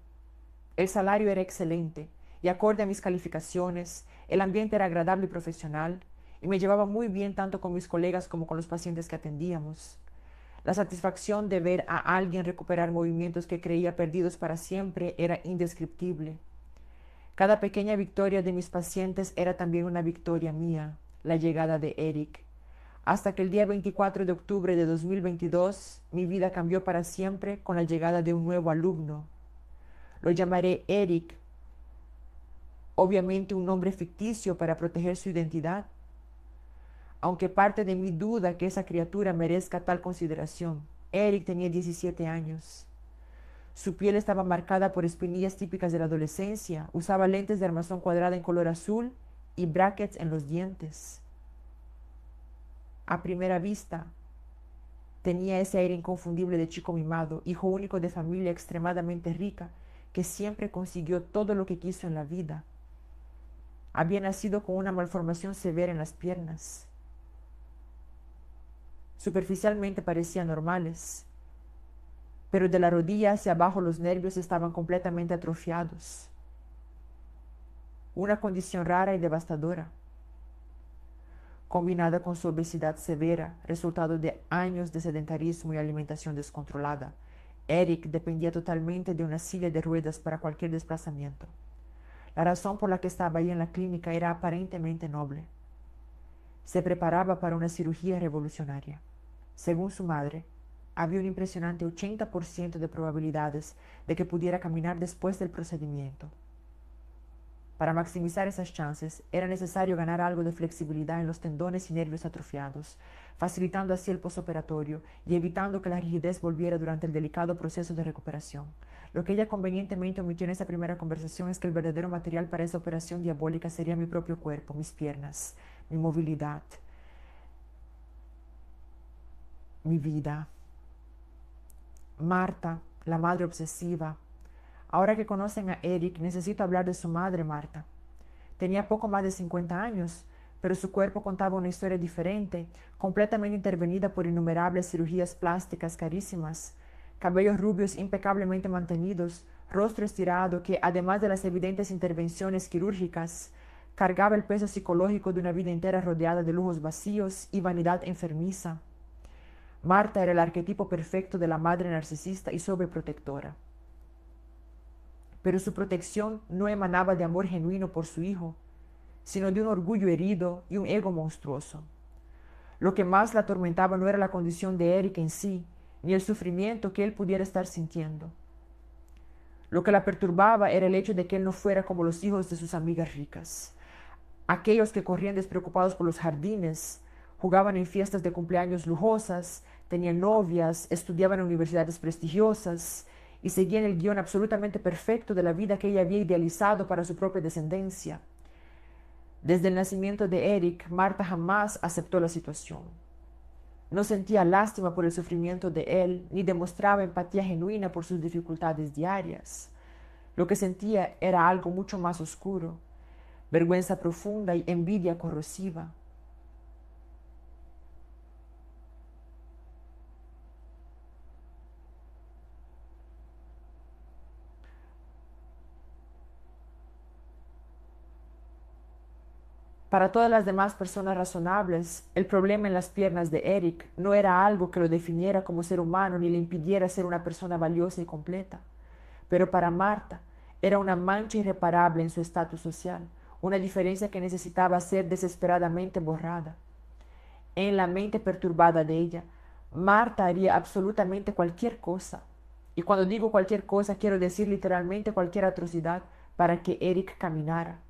El salario era excelente y acorde a mis calificaciones, el ambiente era agradable y profesional, y me llevaba muy bien tanto con mis colegas como con los pacientes que atendíamos. La satisfacción de ver a alguien recuperar movimientos que creía perdidos para siempre era indescriptible. Cada pequeña victoria de mis pacientes era también una victoria mía, la llegada de Eric. Hasta que el día 24 de octubre de 2022, mi vida cambió para siempre con la llegada de un nuevo alumno. Lo llamaré Eric, obviamente un nombre ficticio para proteger su identidad, aunque parte de mí duda que esa criatura merezca tal consideración. Eric tenía 17 años. Su piel estaba marcada por espinillas típicas de la adolescencia, usaba lentes de armazón cuadrada en color azul y brackets en los dientes. A primera vista, tenía ese aire inconfundible de chico mimado, hijo único de familia extremadamente rica, que siempre consiguió todo lo que quiso en la vida. Había nacido con una malformación severa en las piernas. Superficialmente parecían normales, pero de la rodilla hacia abajo los nervios estaban completamente atrofiados. Una condición rara y devastadora, combinada con su obesidad severa, resultado de años de sedentarismo y alimentación descontrolada. Eric dependía totalmente de una silla de ruedas para cualquier desplazamiento. La razón por la que estaba ahí en la clínica era aparentemente noble. Se preparaba para una cirugía revolucionaria. Según su madre, había un impresionante 80% de probabilidades de que pudiera caminar después del procedimiento. Para maximizar esas chances, era necesario ganar algo de flexibilidad en los tendones y nervios atrofiados, facilitando así el posoperatorio y evitando que la rigidez volviera durante el delicado proceso de recuperación. Lo que ella convenientemente omitió en esa primera conversación es que el verdadero material para esa operación diabólica sería mi propio cuerpo, mis piernas, mi movilidad, mi vida. Marta, la madre obsesiva. Ahora que conocen a Eric, necesito hablar de su madre, Marta. Tenía poco más de 50 años, pero su cuerpo contaba una historia diferente, completamente intervenida por innumerables cirugías plásticas carísimas, cabellos rubios impecablemente mantenidos, rostro estirado que, además de las evidentes intervenciones quirúrgicas, cargaba el peso psicológico de una vida entera rodeada de lujos vacíos y vanidad enfermiza. Marta era el arquetipo perfecto de la madre narcisista y sobreprotectora. Pero su protección no emanaba de amor genuino por su hijo, sino de un orgullo herido y un ego monstruoso. Lo que más la atormentaba no era la condición de Eric en sí, ni el sufrimiento que él pudiera estar sintiendo. Lo que la perturbaba era el hecho de que él no fuera como los hijos de sus amigas ricas, aquellos que corrían despreocupados por los jardines, jugaban en fiestas de cumpleaños lujosas, tenían novias, estudiaban en universidades prestigiosas y seguían el guión absolutamente perfecto de la vida que ella había idealizado para su propia descendencia. Desde el nacimiento de Eric, Marta jamás aceptó la situación. No sentía lástima por el sufrimiento de él, ni demostraba empatía genuina por sus dificultades diarias. Lo que sentía era algo mucho más oscuro, vergüenza profunda y envidia corrosiva. Para todas las demás personas razonables, el problema en las piernas de Eric no era algo que lo definiera como ser humano ni le impidiera ser una persona valiosa y completa. Pero para Marta era una mancha irreparable en su estatus social, una diferencia que necesitaba ser desesperadamente borrada. En la mente perturbada de ella, Marta haría absolutamente cualquier cosa. Y cuando digo cualquier cosa, quiero decir literalmente cualquier atrocidad para que Eric caminara.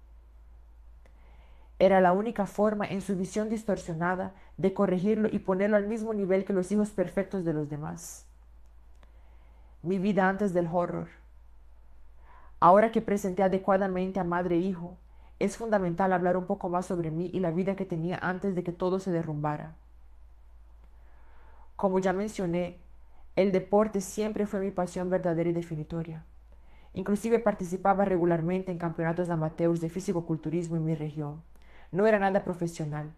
Era la única forma, en su visión distorsionada, de corregirlo y ponerlo al mismo nivel que los hijos perfectos de los demás. Mi vida antes del horror. Ahora que presenté adecuadamente a madre e hijo, es fundamental hablar un poco más sobre mí y la vida que tenía antes de que todo se derrumbara. Como ya mencioné, el deporte siempre fue mi pasión verdadera y definitoria. Inclusive participaba regularmente en campeonatos amateurs de fisicoculturismo en mi región. No era nada profesional.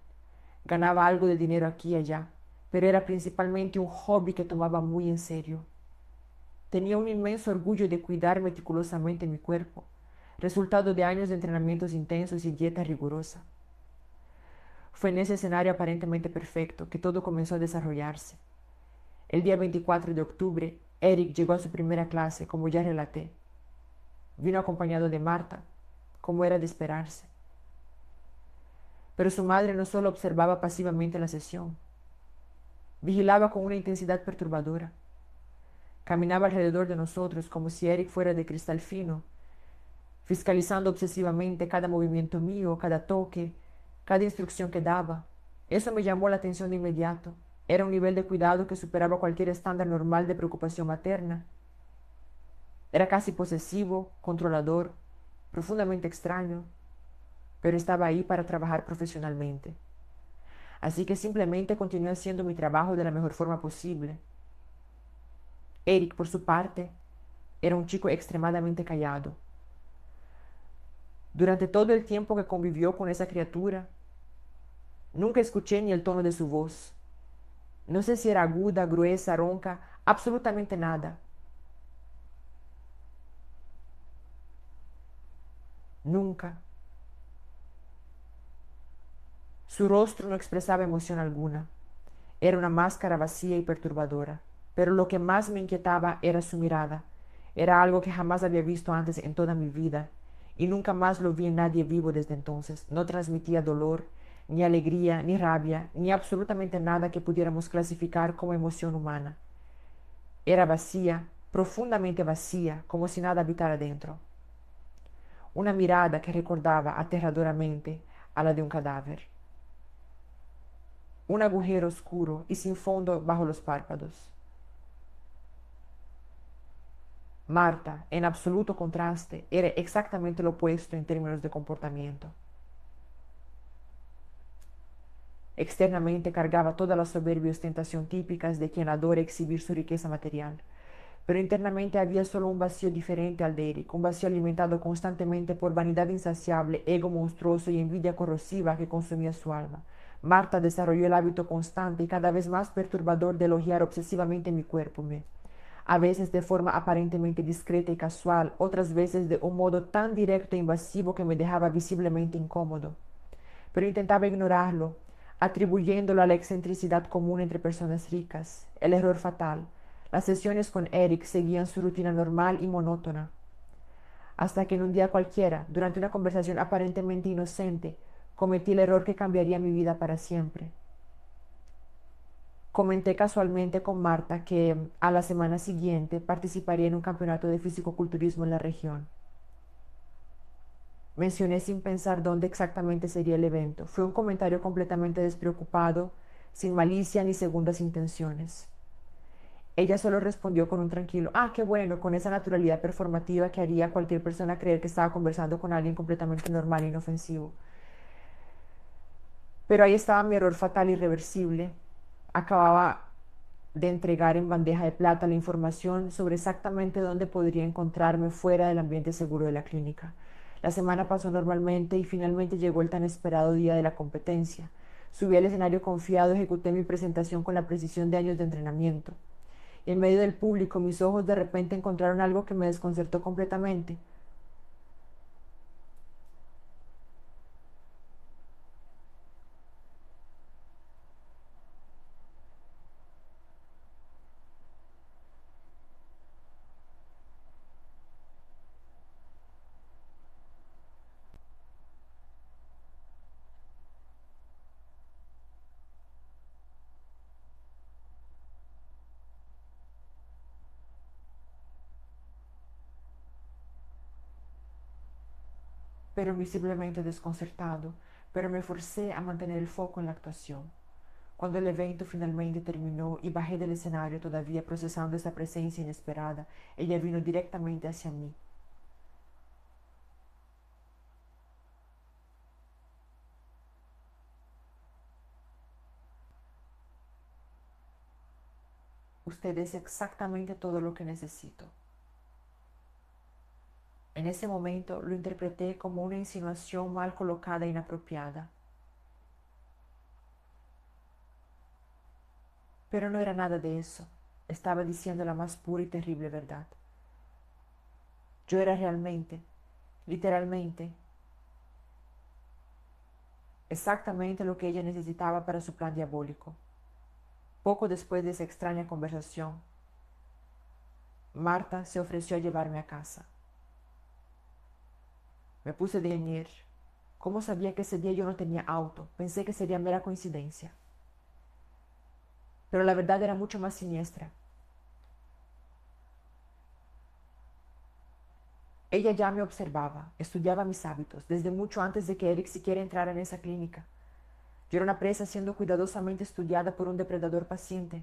Ganaba algo de dinero aquí y allá, pero era principalmente un hobby que tomaba muy en serio. Tenía un inmenso orgullo de cuidar meticulosamente mi cuerpo, resultado de años de entrenamientos intensos y dieta rigurosa. Fue en ese escenario aparentemente perfecto que todo comenzó a desarrollarse. El día 24 de octubre, Eric llegó a su primera clase, como ya relaté. Vino acompañado de Marta, como era de esperarse. Pero su madre no solo observaba pasivamente la sesión, vigilaba con una intensidad perturbadora. Caminaba alrededor de nosotros como si Eric fuera de cristal fino, fiscalizando obsesivamente cada movimiento mío, cada toque, cada instrucción que daba. Eso me llamó la atención de inmediato. Era un nivel de cuidado que superaba cualquier estándar normal de preocupación materna. Era casi posesivo, controlador, profundamente extraño, pero estaba ahí para trabajar profesionalmente. Así que simplemente continué haciendo mi trabajo de la mejor forma posible. Eric, por su parte, era un chico extremadamente callado. Durante todo el tiempo que convivió con esa criatura, nunca escuché ni el tono de su voz. No sé si era aguda, gruesa, ronca, absolutamente nada. Nunca. Su rostro no expresaba emoción alguna. Era una máscara vacía y perturbadora. pero lo que más me inquietaba era su mirada. Era algo que jamás había visto antes en toda mi vida, y nunca más lo vi en nadie vivo desde entonces. No transmitía dolor, ni alegría, ni rabia, ni absolutamente nada que pudiéramos clasificar como emoción humana. Era vacía, profundamente vacía, como si nada habitara dentro. Una mirada que recordaba aterradoramente a la de un cadáver. Un agujero oscuro y sin fondo bajo los párpados. Marta, en absoluto contraste, era exactamente lo opuesto en términos de comportamiento. Externamente cargaba toda la soberbia y ostentación típicas de quien adora exhibir su riqueza material, pero internamente había solo un vacío diferente al de Eric, un vacío alimentado constantemente por vanidad insaciable, ego monstruoso y envidia corrosiva que consumía su alma. Marta desarrolló el hábito constante y cada vez más perturbador de elogiar obsesivamente mi cuerpo, a veces de forma aparentemente discreta y casual, otras veces de un modo tan directo e invasivo que me dejaba visiblemente incómodo. Pero intentaba ignorarlo, atribuyéndolo a la excentricidad común entre personas ricas, el error fatal. Las sesiones con Eric seguían su rutina normal y monótona, hasta que en un día cualquiera, durante una conversación aparentemente inocente, cometí el error que cambiaría mi vida para siempre. Comenté casualmente con Marta que a la semana siguiente participaría en un campeonato de fisicoculturismo en la región. Mencioné sin pensar dónde exactamente sería el evento. Fue un comentario completamente despreocupado, sin malicia ni segundas intenciones. Ella solo respondió con un tranquilo, ah, qué bueno, con esa naturalidad performativa que haría a cualquier persona creer que estaba conversando con alguien completamente normal e inofensivo. Pero ahí estaba mi error fatal e irreversible. Acababa de entregar en bandeja de plata la información sobre exactamente dónde podría encontrarme fuera del ambiente seguro de la clínica. La semana pasó normalmente y finalmente llegó el tan esperado día de la competencia. Subí al escenario confiado, ejecuté mi presentación con la precisión de años de entrenamiento. Y en medio del público, mis ojos de repente encontraron algo que me desconcertó completamente. Pero visiblemente desconcertado, pero me forcé a mantener el foco en la actuación. Cuando el evento finalmente terminó y bajé del escenario todavía procesando esa presencia inesperada, ella vino directamente hacia mí. Usted es exactamente todo lo que necesito. En ese momento lo interpreté como una insinuación mal colocada e inapropiada. Pero no era nada de eso. Estaba diciendo la más pura y terrible verdad. Yo era realmente, literalmente, exactamente lo que ella necesitaba para su plan diabólico. Poco después de esa extraña conversación, Marta se ofreció a llevarme a casa. Me puse de ñer. ¿Cómo sabía que ese día yo no tenía auto? Pensé que sería mera coincidencia. Pero la verdad era mucho más siniestra. Ella ya me observaba, estudiaba mis hábitos, desde mucho antes de que Eric siquiera entrara en esa clínica. Yo era una presa siendo cuidadosamente estudiada por un depredador paciente.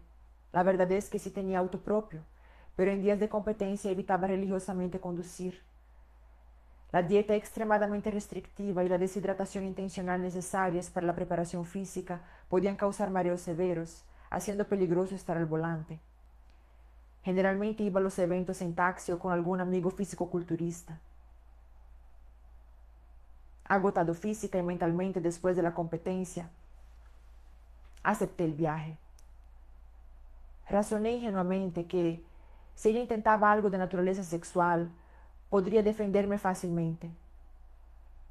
La verdad es que sí tenía auto propio, pero en días de competencia evitaba religiosamente conducir. La dieta extremadamente restrictiva y la deshidratación intencional necesarias para la preparación física podían causar mareos severos, haciendo peligroso estar al volante. Generalmente iba a los eventos en taxi o con algún amigo físico-culturista. Agotado física y mentalmente después de la competencia, acepté el viaje. Razoné ingenuamente que, si ella intentaba algo de naturaleza sexual, podría defenderme fácilmente.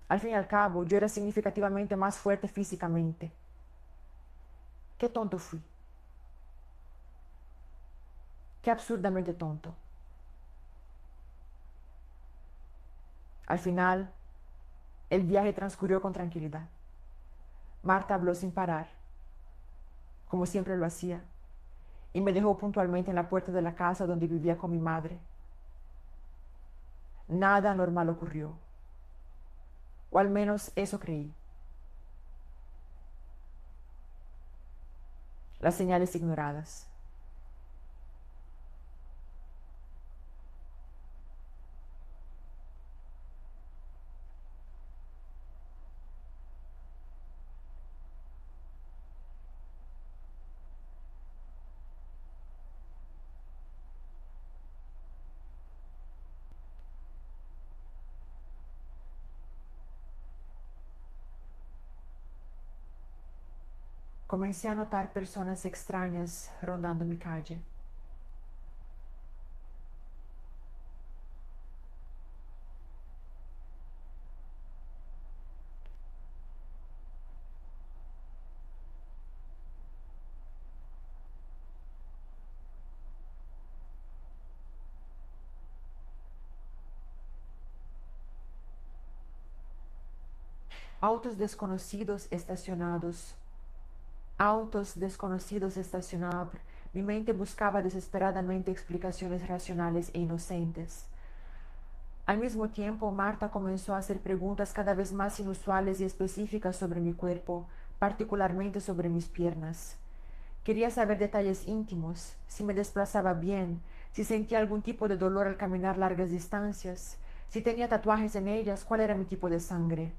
Al fin y al cabo, yo era significativamente más fuerte físicamente. Qué tonto fui. Qué absurdamente tonto. Al final, el viaje transcurrió con tranquilidad. Marta habló sin parar, como siempre lo hacía, y me dejó puntualmente en la puerta de la casa donde vivía con mi madre. Nada anormal ocurrió, o al menos eso creí. Las señales ignoradas. Comencé a notar personas extrañas rondando mi calle. Autos desconocidos estacionados. Autos desconocidos estacionados. Mi mente buscaba desesperadamente explicaciones racionales e inocentes. Al mismo tiempo, Marta comenzó a hacer preguntas cada vez más inusuales y específicas sobre mi cuerpo, particularmente sobre mis piernas. Quería saber detalles íntimos, si me desplazaba bien, si sentía algún tipo de dolor al caminar largas distancias, si tenía tatuajes en ellas, cuál era mi tipo de sangre.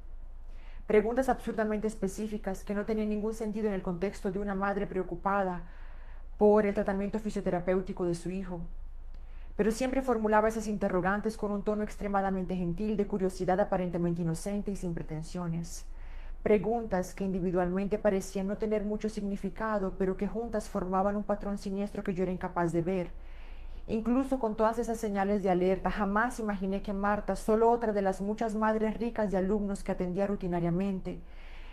Preguntas absurdamente específicas que no tenían ningún sentido en el contexto de una madre preocupada por el tratamiento fisioterapéutico de su hijo. Pero siempre formulaba esas interrogantes con un tono extremadamente gentil, de curiosidad aparentemente inocente y sin pretensiones. Preguntas que individualmente parecían no tener mucho significado, pero que juntas formaban un patrón siniestro que yo era incapaz de ver. Incluso con todas esas señales de alerta, jamás imaginé que Marta, solo otra de las muchas madres ricas de alumnos que atendía rutinariamente,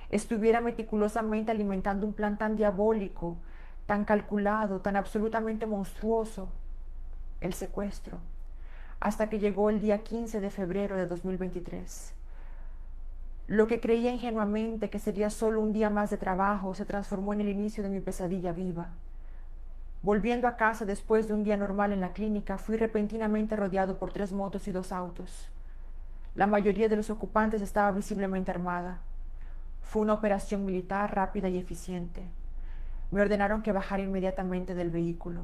estuviera meticulosamente alimentando un plan tan diabólico, tan calculado, tan absolutamente monstruoso, el secuestro, hasta que llegó el día 15 de febrero de 2023. Lo que creía ingenuamente que sería solo un día más de trabajo se transformó en el inicio de mi pesadilla viva. Volviendo a casa después de un día normal en la clínica, fui repentinamente rodeado por 3 motos y 2 autos. La mayoría de los ocupantes estaba visiblemente armada. Fue una operación militar rápida y eficiente. Me ordenaron que bajara inmediatamente del vehículo.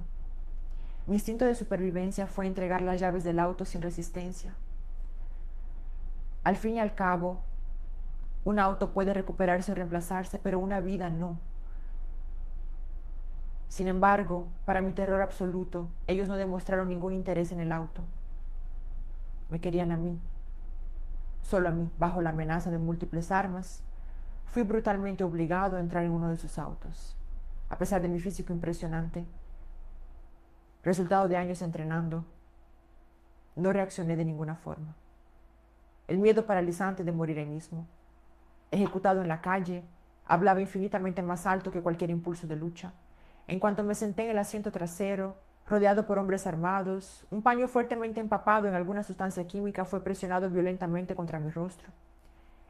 Mi instinto de supervivencia fue entregar las llaves del auto sin resistencia. Al fin y al cabo, un auto puede recuperarse o reemplazarse, pero una vida no. Sin embargo, para mi terror absoluto, ellos no demostraron ningún interés en el auto. Me querían a mí, solo a mí, bajo la amenaza de múltiples armas. Fui brutalmente obligado a entrar en uno de sus autos. A pesar de mi físico impresionante, resultado de años entrenando, no reaccioné de ninguna forma. El miedo paralizante de morir ahí mismo, ejecutado en la calle, hablaba infinitamente más alto que cualquier impulso de lucha. En cuanto me senté en el asiento trasero, rodeado por hombres armados, un paño fuertemente empapado en alguna sustancia química fue presionado violentamente contra mi rostro.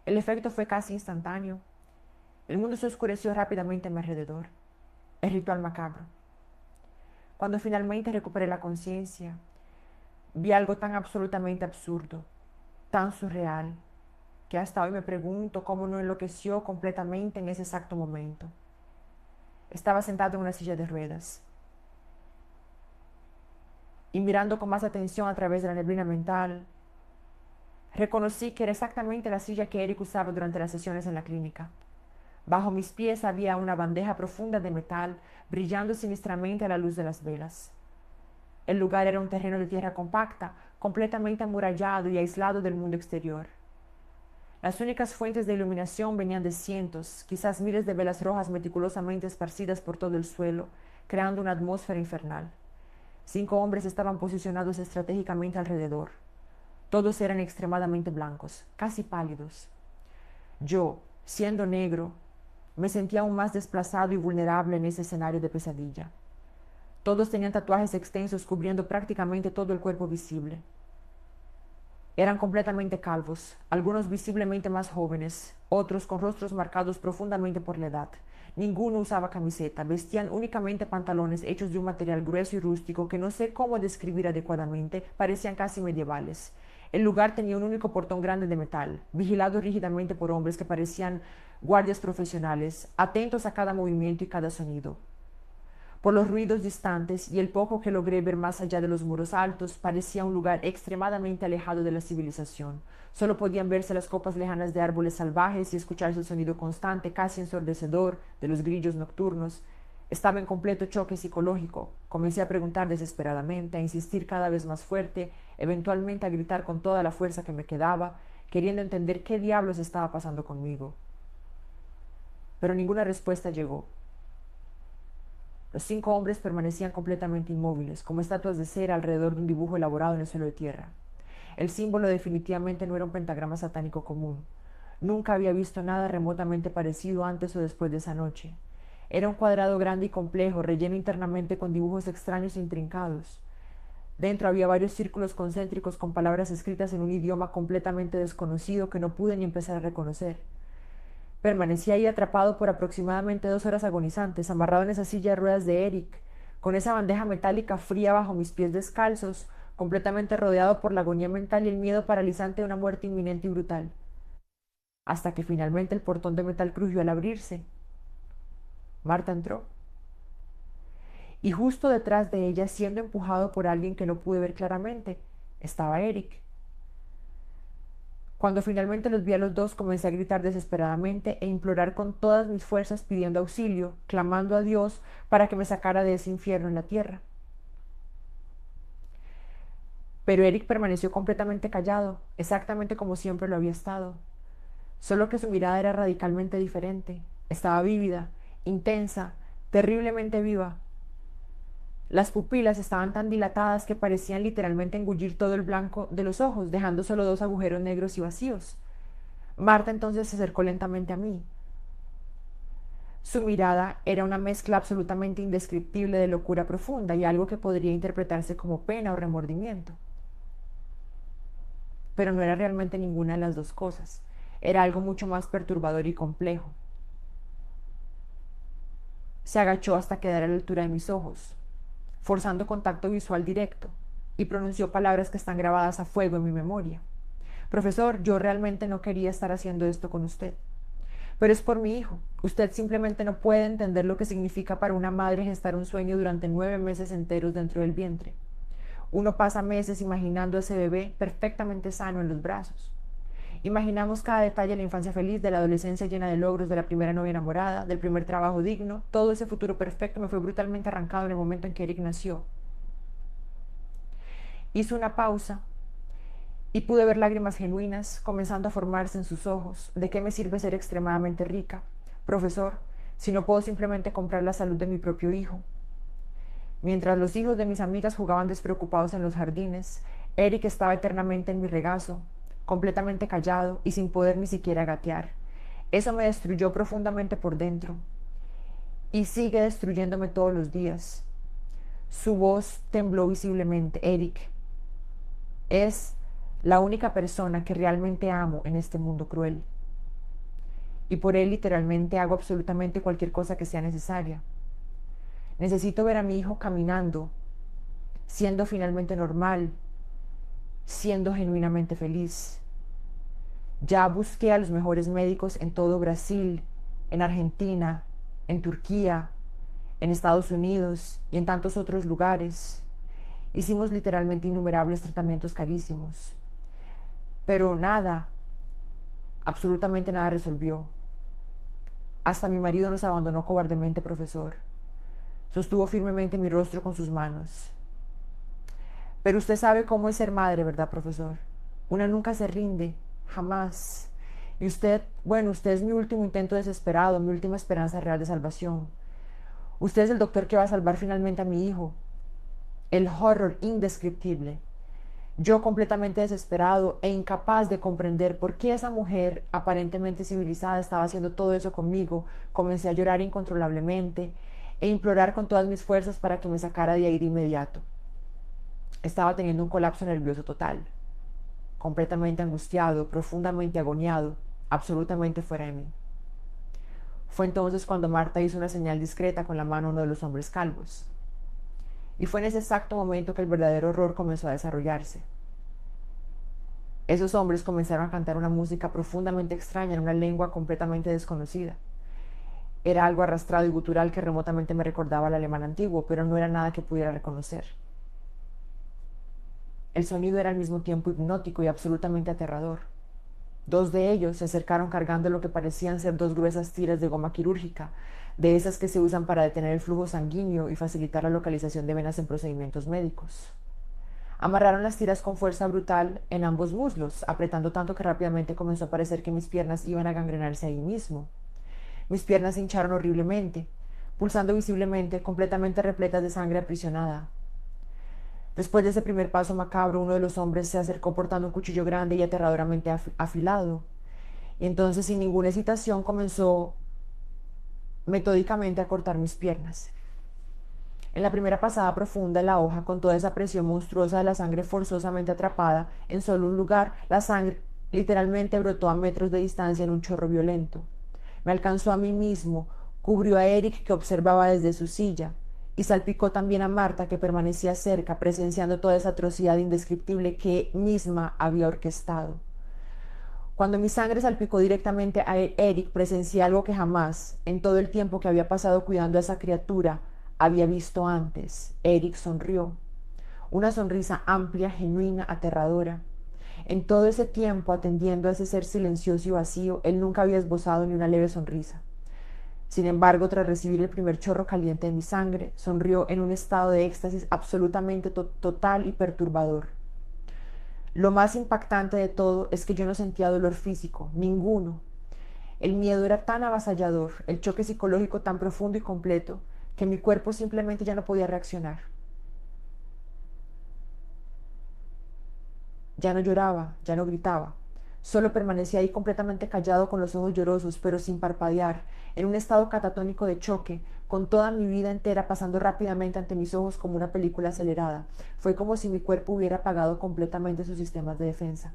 El efecto fue casi instantáneo. El mundo se oscureció rápidamente a mi alrededor. El ritual macabro. Cuando finalmente recuperé la conciencia, vi algo tan absolutamente absurdo, tan surreal, que hasta hoy me pregunto cómo no enloqueció completamente en ese exacto momento. Estaba sentado en una silla de ruedas y mirando con más atención a través de la neblina mental, reconocí que era exactamente la silla que Eric usaba durante las sesiones en la clínica. Bajo mis pies había una bandeja profunda de metal brillando siniestramente a la luz de las velas. El lugar era un terreno de tierra compacta, completamente amurallado y aislado del mundo exterior. Las únicas fuentes de iluminación venían de cientos, quizás miles de velas rojas meticulosamente esparcidas por todo el suelo, creando una atmósfera infernal. 5 hombres estaban posicionados estratégicamente alrededor. Todos eran extremadamente blancos, casi pálidos. Yo, siendo negro, me sentía aún más desplazado y vulnerable en ese escenario de pesadilla. Todos tenían tatuajes extensos cubriendo prácticamente todo el cuerpo visible. Eran completamente calvos, algunos visiblemente más jóvenes, otros con rostros marcados profundamente por la edad. Ninguno usaba camiseta, vestían únicamente pantalones hechos de un material grueso y rústico que no sé cómo describir adecuadamente, parecían casi medievales. El lugar tenía un único portón grande de metal, vigilado rígidamente por hombres que parecían guardias profesionales, atentos a cada movimiento y cada sonido. Por los ruidos distantes y el poco que logré ver más allá de los muros altos, parecía un lugar extremadamente alejado de la civilización. Solo podían verse las copas lejanas de árboles salvajes y escucharse el sonido constante, casi ensordecedor, de los grillos nocturnos. Estaba en completo choque psicológico. Comencé a preguntar desesperadamente, a insistir cada vez más fuerte, eventualmente a gritar con toda la fuerza que me quedaba, queriendo entender qué diablos estaba pasando conmigo. Pero ninguna respuesta llegó. Los 5 hombres permanecían completamente inmóviles, como estatuas de cera alrededor de un dibujo elaborado en el suelo de tierra. El símbolo definitivamente no era un pentagrama satánico común. Nunca había visto nada remotamente parecido antes o después de esa noche. Era un cuadrado grande y complejo, relleno internamente con dibujos extraños e intrincados. Dentro había varios círculos concéntricos con palabras escritas en un idioma completamente desconocido que no pude ni empezar a reconocer. Permanecí ahí atrapado por aproximadamente 2 horas agonizantes, amarrado en esa silla de ruedas de Eric, con esa bandeja metálica fría bajo mis pies descalzos, completamente rodeado por la agonía mental y el miedo paralizante de una muerte inminente y brutal. Hasta que finalmente el portón de metal crujió al abrirse. Marta entró. Y justo detrás de ella, siendo empujado por alguien que no pude ver claramente, estaba Eric. Cuando finalmente los vi a los dos, comencé a gritar desesperadamente e implorar con todas mis fuerzas pidiendo auxilio, clamando a Dios para que me sacara de ese infierno en la tierra. Pero Eric permaneció completamente callado, exactamente como siempre lo había estado. Solo que su mirada era radicalmente diferente. Estaba vívida, intensa, terriblemente viva. Las pupilas estaban tan dilatadas que parecían literalmente engullir todo el blanco de los ojos, dejando solo 2 agujeros negros y vacíos. Marta entonces se acercó lentamente a mí. Su mirada era una mezcla absolutamente indescriptible de locura profunda y algo que podría interpretarse como pena o remordimiento. Pero no era realmente ninguna de las dos cosas. Era algo mucho más perturbador y complejo. Se agachó hasta quedar a la altura de mis ojos, forzando contacto visual directo, y pronunció palabras que están grabadas a fuego en mi memoria. Profesor, yo realmente no quería estar haciendo esto con usted, pero es por mi hijo. Usted simplemente no puede entender lo que significa para una madre gestar un sueño durante 9 meses enteros dentro del vientre. Uno pasa meses imaginando a ese bebé perfectamente sano en los brazos. Imaginamos cada detalle de la infancia feliz, de la adolescencia llena de logros, de la primera novia enamorada, del primer trabajo digno. Todo ese futuro perfecto me fue brutalmente arrancado en el momento en que Eric nació. Hizo una pausa y pude ver lágrimas genuinas comenzando a formarse en sus ojos. ¿De qué me sirve ser extremadamente rica, profesor, si no puedo simplemente comprar la salud de mi propio hijo? Mientras los hijos de mis amigas jugaban despreocupados en los jardines, Eric estaba eternamente en mi regazo, completamente callado y sin poder ni siquiera gatear. Eso me destruyó profundamente por dentro y sigue destruyéndome todos los días. Su voz tembló visiblemente. Eric es la única persona que realmente amo en este mundo cruel. Y por él literalmente hago absolutamente cualquier cosa que sea necesaria. Necesito ver a mi hijo caminando, siendo finalmente normal, siendo genuinamente feliz. Ya busqué a los mejores médicos en todo Brasil, en Argentina, en Turquía, en Estados Unidos y en tantos otros lugares. Hicimos literalmente innumerables tratamientos carísimos. Pero nada, absolutamente nada resolvió. Hasta mi marido nos abandonó cobardemente, profesor. Sostuvo firmemente mi rostro con sus manos. Pero usted sabe cómo es ser madre, ¿verdad, profesor? Una nunca se rinde, jamás. Y usted, bueno, usted es mi último intento desesperado, mi última esperanza real de salvación. Usted es el doctor que va a salvar finalmente a mi hijo. El horror indescriptible. Yo completamente desesperado e incapaz de comprender por qué esa mujer aparentemente civilizada estaba haciendo todo eso conmigo, comencé a llorar incontrolablemente e implorar con todas mis fuerzas para que me sacara de ahí de inmediato. Estaba teniendo un colapso nervioso total, completamente angustiado, profundamente agoniado, absolutamente fuera de mí. Fue entonces cuando Marta hizo una señal discreta con la mano a uno de los hombres calvos. Y fue en ese exacto momento que el verdadero horror comenzó a desarrollarse. Esos hombres comenzaron a cantar una música profundamente extraña en una lengua completamente desconocida. Era algo arrastrado y gutural que remotamente me recordaba al alemán antiguo, pero no era nada que pudiera reconocer. El sonido era al mismo tiempo hipnótico y absolutamente aterrador. Dos de ellos se acercaron cargando lo que parecían ser dos gruesas tiras de goma quirúrgica, de esas que se usan para detener el flujo sanguíneo y facilitar la localización de venas en procedimientos médicos. Amarraron las tiras con fuerza brutal en ambos muslos, apretando tanto que rápidamente comenzó a parecer que mis piernas iban a gangrenarse ahí mismo. Mis piernas se hincharon horriblemente, pulsando visiblemente, completamente repletas de sangre aprisionada. Después de ese primer paso macabro, uno de los hombres se acercó portando un cuchillo grande y aterradoramente afilado. Y entonces, sin ninguna hesitación, comenzó metódicamente a cortar mis piernas. En la primera pasada profunda en la hoja, con toda esa presión monstruosa de la sangre forzosamente atrapada en solo un lugar, la sangre literalmente brotó a metros de distancia en un chorro violento. Me alcanzó a mí mismo, cubrió a Eric, que observaba desde su silla, y salpicó también a Marta, que permanecía cerca, presenciando toda esa atrocidad indescriptible que misma había orquestado. Cuando mi sangre salpicó directamente a Eric, presencié algo que jamás, en todo el tiempo que había pasado cuidando a esa criatura, había visto antes. Eric sonrió. Una sonrisa amplia, genuina, aterradora. En todo ese tiempo, atendiendo a ese ser silencioso y vacío, él nunca había esbozado ni una leve sonrisa. Sin embargo, tras recibir el primer chorro caliente de mi sangre, sonrió en un estado de éxtasis absolutamente total y perturbador. Lo más impactante de todo es que yo no sentía dolor físico, ninguno. El miedo era tan avasallador, el choque psicológico tan profundo y completo, que mi cuerpo simplemente ya no podía reaccionar. Ya no lloraba, ya no gritaba. Solo permanecía ahí completamente callado, con los ojos llorosos, pero sin parpadear, en un estado catatónico de choque, con toda mi vida entera pasando rápidamente ante mis ojos como una película acelerada. Fue como si mi cuerpo hubiera apagado completamente sus sistemas de defensa.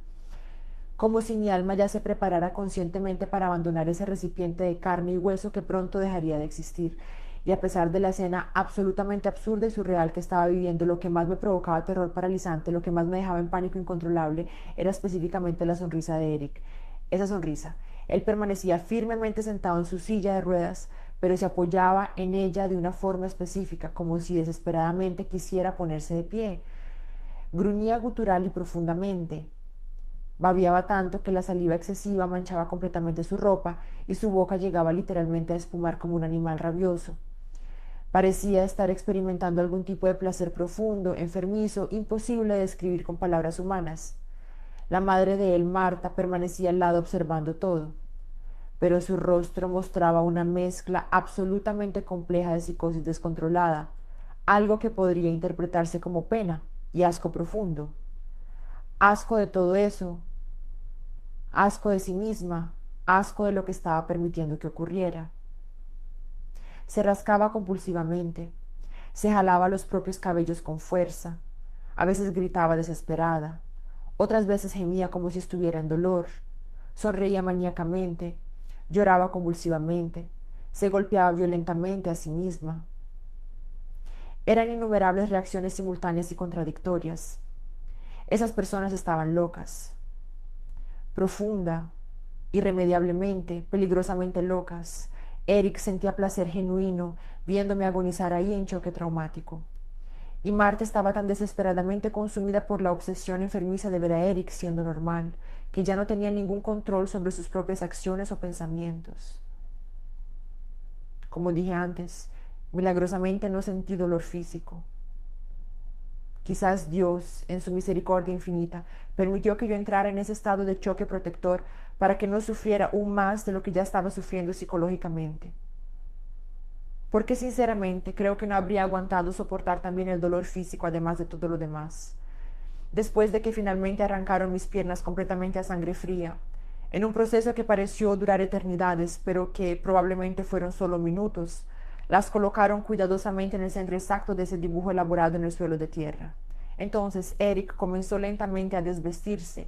Como si mi alma ya se preparara conscientemente para abandonar ese recipiente de carne y hueso que pronto dejaría de existir. Y a pesar de la escena absolutamente absurda y surreal que estaba viviendo, lo que más me provocaba terror paralizante, lo que más me dejaba en pánico incontrolable, era específicamente la sonrisa de Eric. Esa sonrisa. Él permanecía firmemente sentado en su silla de ruedas, pero se apoyaba en ella de una forma específica, como si desesperadamente quisiera ponerse de pie. Gruñía gutural y profundamente. Babiaba tanto que la saliva excesiva manchaba completamente su ropa y su boca llegaba literalmente a espumar como un animal rabioso. Parecía estar experimentando algún tipo de placer profundo, enfermizo, imposible de describir con palabras humanas. La madre de él, Marta, permanecía al lado observando todo, pero su rostro mostraba una mezcla absolutamente compleja de psicosis descontrolada, algo que podría interpretarse como pena y asco profundo. Asco de todo eso, asco de sí misma, asco de lo que estaba permitiendo que ocurriera. Se rascaba compulsivamente, se jalaba los propios cabellos con fuerza, a veces gritaba desesperada, otras veces gemía como si estuviera en dolor, sonreía maníacamente, lloraba convulsivamente, se golpeaba violentamente a sí misma. Eran innumerables reacciones simultáneas y contradictorias. Esas personas estaban locas, profunda, irremediablemente, peligrosamente locas. Eric sentía placer genuino viéndome agonizar ahí en choque traumático. Y Marta estaba tan desesperadamente consumida por la obsesión enfermiza de ver a Eric siendo normal, que ya no tenía ningún control sobre sus propias acciones o pensamientos. Como dije antes, milagrosamente no sentí dolor físico. Quizás Dios, en su misericordia infinita, permitió que yo entrara en ese estado de choque protector para que no sufriera aún más de lo que ya estaba sufriendo psicológicamente. Porque sinceramente creo que no habría aguantado soportar también el dolor físico, además de todo lo demás. Después de que finalmente arrancaron mis piernas completamente a sangre fría, en un proceso que pareció durar eternidades, pero que probablemente fueron solo minutos, Las colocaron cuidadosamente en el centro exacto de ese dibujo elaborado en el suelo de tierra. Entonces Eric comenzó lentamente a desvestirse,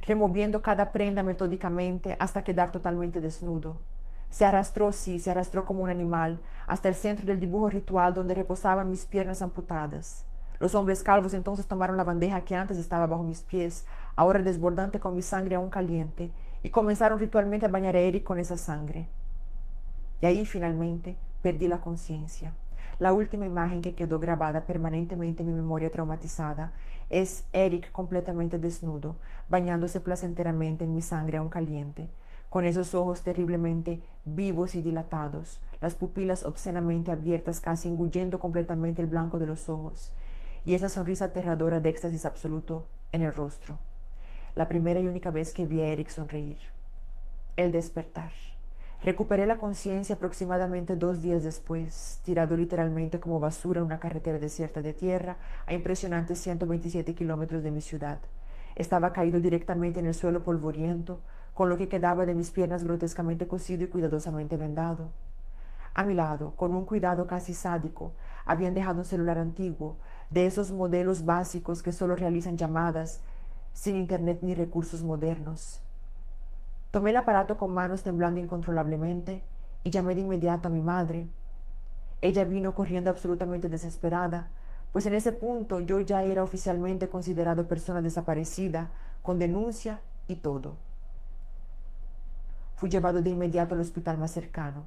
removiendo cada prenda metódicamente hasta quedar totalmente desnudo. Se arrastró, sí, se arrastró como un animal, hasta el centro del dibujo ritual donde reposaban mis piernas amputadas. Los hombres calvos entonces tomaron la bandeja que antes estaba bajo mis pies, ahora desbordante con mi sangre aún caliente, y comenzaron ritualmente a bañar a Eric con esa sangre. Y ahí finalmente perdí la conciencia. La última imagen que quedó grabada permanentemente en mi memoria traumatizada es Eric completamente desnudo, bañándose placenteramente en mi sangre aún caliente, con esos ojos terriblemente vivos y dilatados, las pupilas obscenamente abiertas, casi engullendo completamente el blanco de los ojos, y esa sonrisa aterradora de éxtasis absoluto en el rostro. La primera y única vez que vi a Eric sonreír. El despertar. Recuperé la conciencia aproximadamente 2 días después, tirado literalmente como basura en una carretera desierta de tierra a impresionantes 127 kilómetros de mi ciudad. Estaba caído directamente en el suelo polvoriento, con lo que quedaba de mis piernas grotescamente cosido y cuidadosamente vendado. A mi lado, con un cuidado casi sádico, habían dejado un celular antiguo, de esos modelos básicos que solo realizan llamadas, sin internet ni recursos modernos. Tomé el aparato con manos temblando incontrolablemente y llamé de inmediato a mi madre. Ella vino corriendo absolutamente desesperada, pues en ese punto yo ya era oficialmente considerado persona desaparecida, con denuncia y todo. Fui llevado de inmediato al hospital más cercano.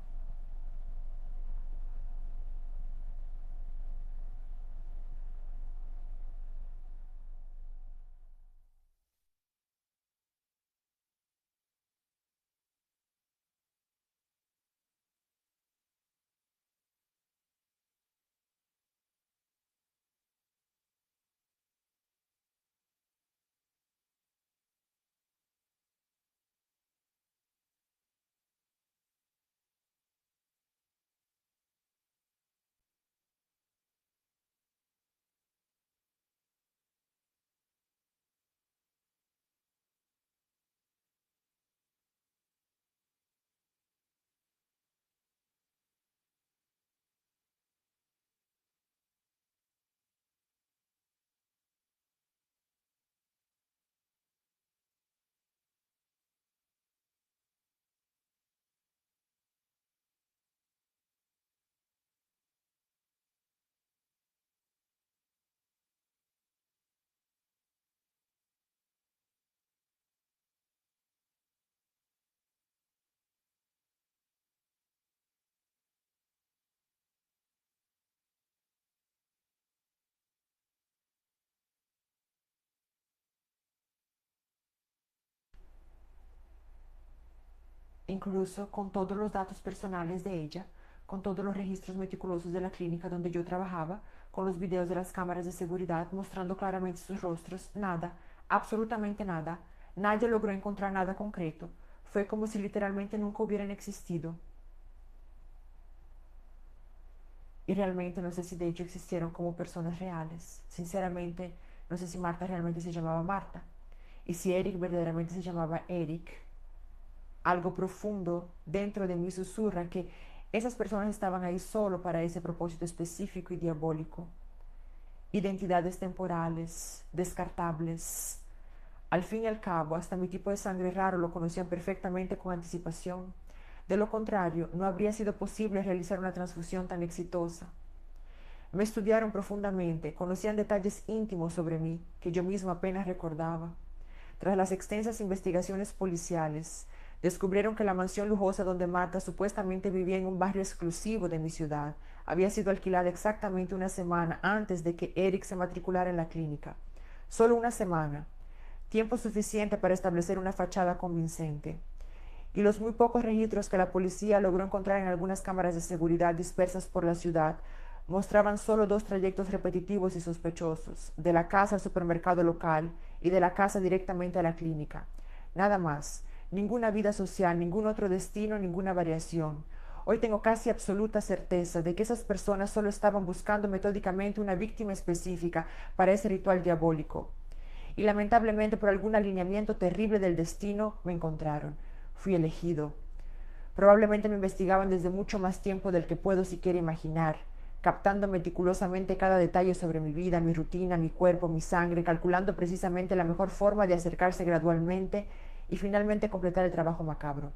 Incluso con todos los datos personales de ella, con todos los registros meticulosos de la clínica donde yo trabajaba, con los videos de las cámaras de seguridad mostrando claramente sus rostros, nada, absolutamente nada, nadie logró encontrar nada concreto. Fue como si literalmente nunca hubieran existido. Y realmente no sé si de hecho existieron como personas reales. Sinceramente, no sé si Marta realmente se llamaba Marta. Y si Eric verdaderamente se llamaba Eric, algo profundo dentro de mí susurra que esas personas estaban ahí solo para ese propósito específico y diabólico. Identidades temporales, descartables. Al fin y al cabo, hasta mi tipo de sangre raro lo conocían perfectamente con anticipación. De lo contrario, no habría sido posible realizar una transfusión tan exitosa. Me estudiaron profundamente, conocían detalles íntimos sobre mí que yo mismo apenas recordaba. Tras las extensas investigaciones policiales, descubrieron que la mansión lujosa donde Marta supuestamente vivía en un barrio exclusivo de mi ciudad había sido alquilada exactamente una semana antes de que Eric se matriculara en la clínica. Solo una semana, tiempo suficiente para establecer una fachada convincente. Y los muy pocos registros que la policía logró encontrar en algunas cámaras de seguridad dispersas por la ciudad mostraban solo 2 trayectos repetitivos y sospechosos, de la casa al supermercado local y de la casa directamente a la clínica. Nada más, ninguna vida social, ningún otro destino, ninguna variación. Hoy tengo casi absoluta certeza de que esas personas solo estaban buscando metódicamente una víctima específica para ese ritual diabólico. Y lamentablemente por algún alineamiento terrible del destino me encontraron. Fui elegido. Probablemente me investigaban desde mucho más tiempo del que puedo siquiera imaginar, captando meticulosamente cada detalle sobre mi vida, mi rutina, mi cuerpo, mi sangre, calculando precisamente la mejor forma de acercarse gradualmente y finalmente completar el trabajo macabro.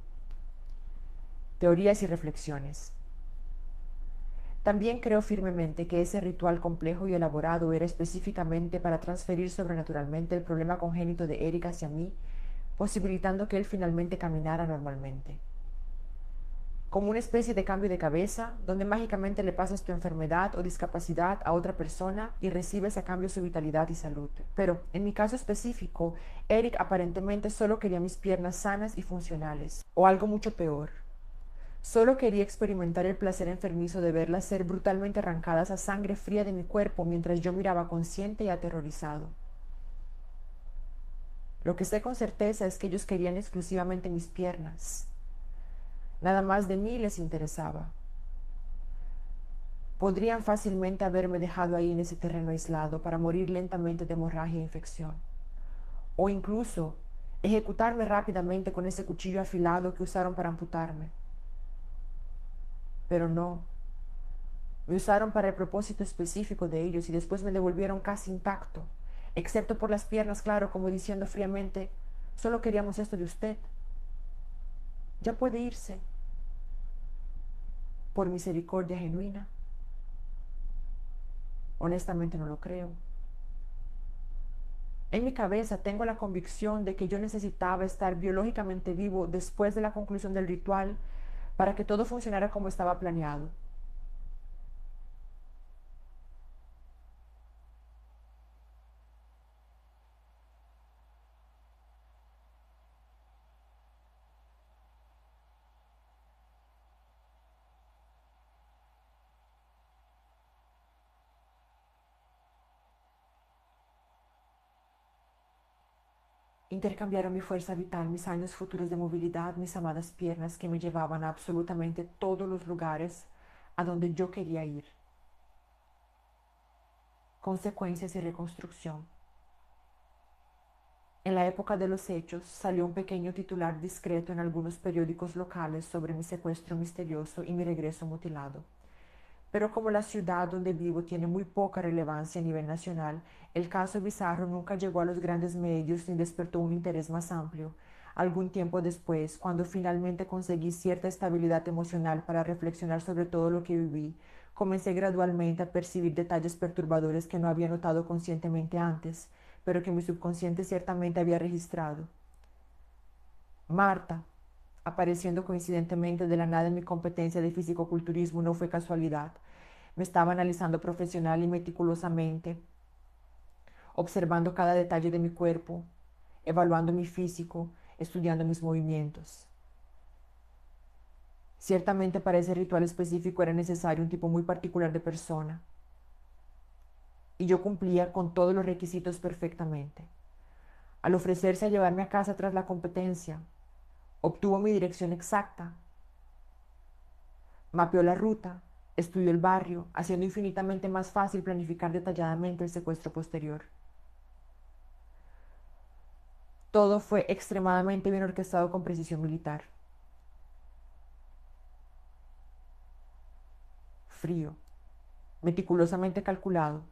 Teorías y reflexiones. También creo firmemente que ese ritual complejo y elaborado era específicamente para transferir sobrenaturalmente el problema congénito de Eric hacia mí, posibilitando que él finalmente caminara normalmente. Como una especie de cambio de cabeza, donde mágicamente le pasas tu enfermedad o discapacidad a otra persona y recibes a cambio su vitalidad y salud. Pero en mi caso específico, Eric aparentemente solo quería mis piernas sanas y funcionales, o algo mucho peor. Solo quería experimentar el placer enfermizo de verlas ser brutalmente arrancadas a sangre fría de mi cuerpo mientras yo miraba consciente y aterrorizado. Lo que sé con certeza es que ellos querían exclusivamente mis piernas. Nada más de mí les interesaba. Podrían fácilmente haberme dejado ahí en ese terreno aislado para morir lentamente de hemorragia e infección. O incluso ejecutarme rápidamente con ese cuchillo afilado que usaron para amputarme. Pero no, me usaron para el propósito específico de ellos y después me devolvieron casi intacto, excepto por las piernas, claro, como diciendo fríamente, solo queríamos esto de usted. Ya puede irse, por misericordia genuina. Honestamente no lo creo. En mi cabeza tengo la convicción de que yo necesitaba estar biológicamente vivo después de la conclusión del ritual para que todo funcionara como estaba planeado. Intercambiaron mi fuerza vital, mis años futuros de movilidad, mis amadas piernas que me llevaban a absolutamente todos los lugares a donde yo quería ir. Consecuencias y reconstrucción. En la época de los hechos salió un pequeño titular discreto en algunos periódicos locales sobre mi secuestro misterioso y mi regreso mutilado. Pero como la ciudad donde vivo tiene muy poca relevancia a nivel nacional, el caso bizarro nunca llegó a los grandes medios ni despertó un interés más amplio. Algún tiempo después, cuando finalmente conseguí cierta estabilidad emocional para reflexionar sobre todo lo que viví, comencé gradualmente a percibir detalles perturbadores que no había notado conscientemente antes, pero que mi subconsciente ciertamente había registrado. Marta, apareciendo coincidentemente de la nada en mi competencia de fisicoculturismo, no fue casualidad. Me estaba analizando profesional y meticulosamente, observando cada detalle de mi cuerpo, evaluando mi físico, estudiando mis movimientos. Ciertamente para ese ritual específico era necesario un tipo muy particular de persona, y yo cumplía con todos los requisitos perfectamente. Al ofrecerse a llevarme a casa tras la competencia, obtuvo mi dirección exacta, mapeó la ruta, estudió el barrio, haciendo infinitamente más fácil planificar detalladamente el secuestro posterior. Todo fue extremadamente bien orquestado con precisión militar. Frío, meticulosamente calculado.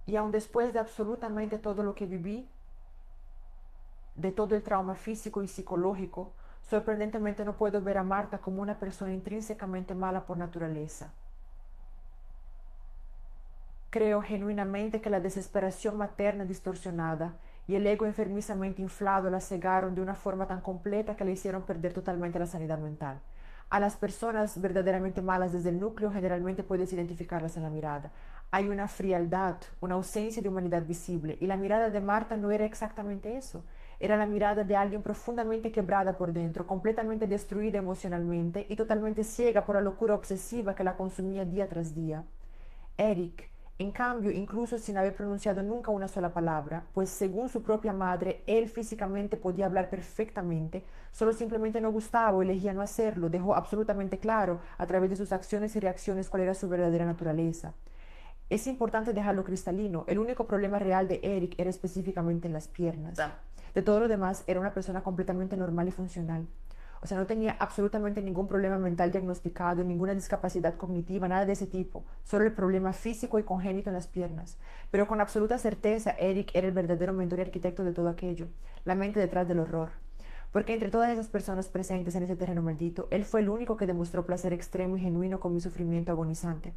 Y aun después de absolutamente todo lo que viví, de todo el trauma físico y psicológico, Sorprendentemente no puedo ver a Marta como una persona intrínsecamente mala por naturaleza. Creo genuinamente que la desesperación materna distorsionada y el ego enfermizamente inflado la cegaron de una forma tan completa que le hicieron perder totalmente la sanidad mental. A las personas verdaderamente malas desde el núcleo generalmente puedes identificarlas en la mirada. Hay una frialdad, una ausencia de humanidad visible, y la mirada de Marta no era exactamente eso. Era la mirada de alguien profundamente quebrada por dentro, completamente destruida emocionalmente y totalmente ciega por la locura obsesiva que la consumía día tras día. Eric, en cambio, incluso sin haber pronunciado nunca una sola palabra, pues según su propia madre, él físicamente podía hablar perfectamente, solo simplemente no gustaba o elegía no hacerlo, dejó absolutamente claro a través de sus acciones y reacciones cuál era su verdadera naturaleza. Es importante dejarlo cristalino, el único problema real de Eric era específicamente en las piernas. De todo lo demás, era una persona completamente normal y funcional. O sea, no tenía absolutamente ningún problema mental diagnosticado, ninguna discapacidad cognitiva, nada de ese tipo. Solo el problema físico y congénito en las piernas. Pero con absoluta certeza, Eric era el verdadero mentor y arquitecto de todo aquello, la mente detrás del horror. Porque entre todas esas personas presentes en ese terreno maldito, él fue el único que demostró placer extremo y genuino con mi sufrimiento agonizante.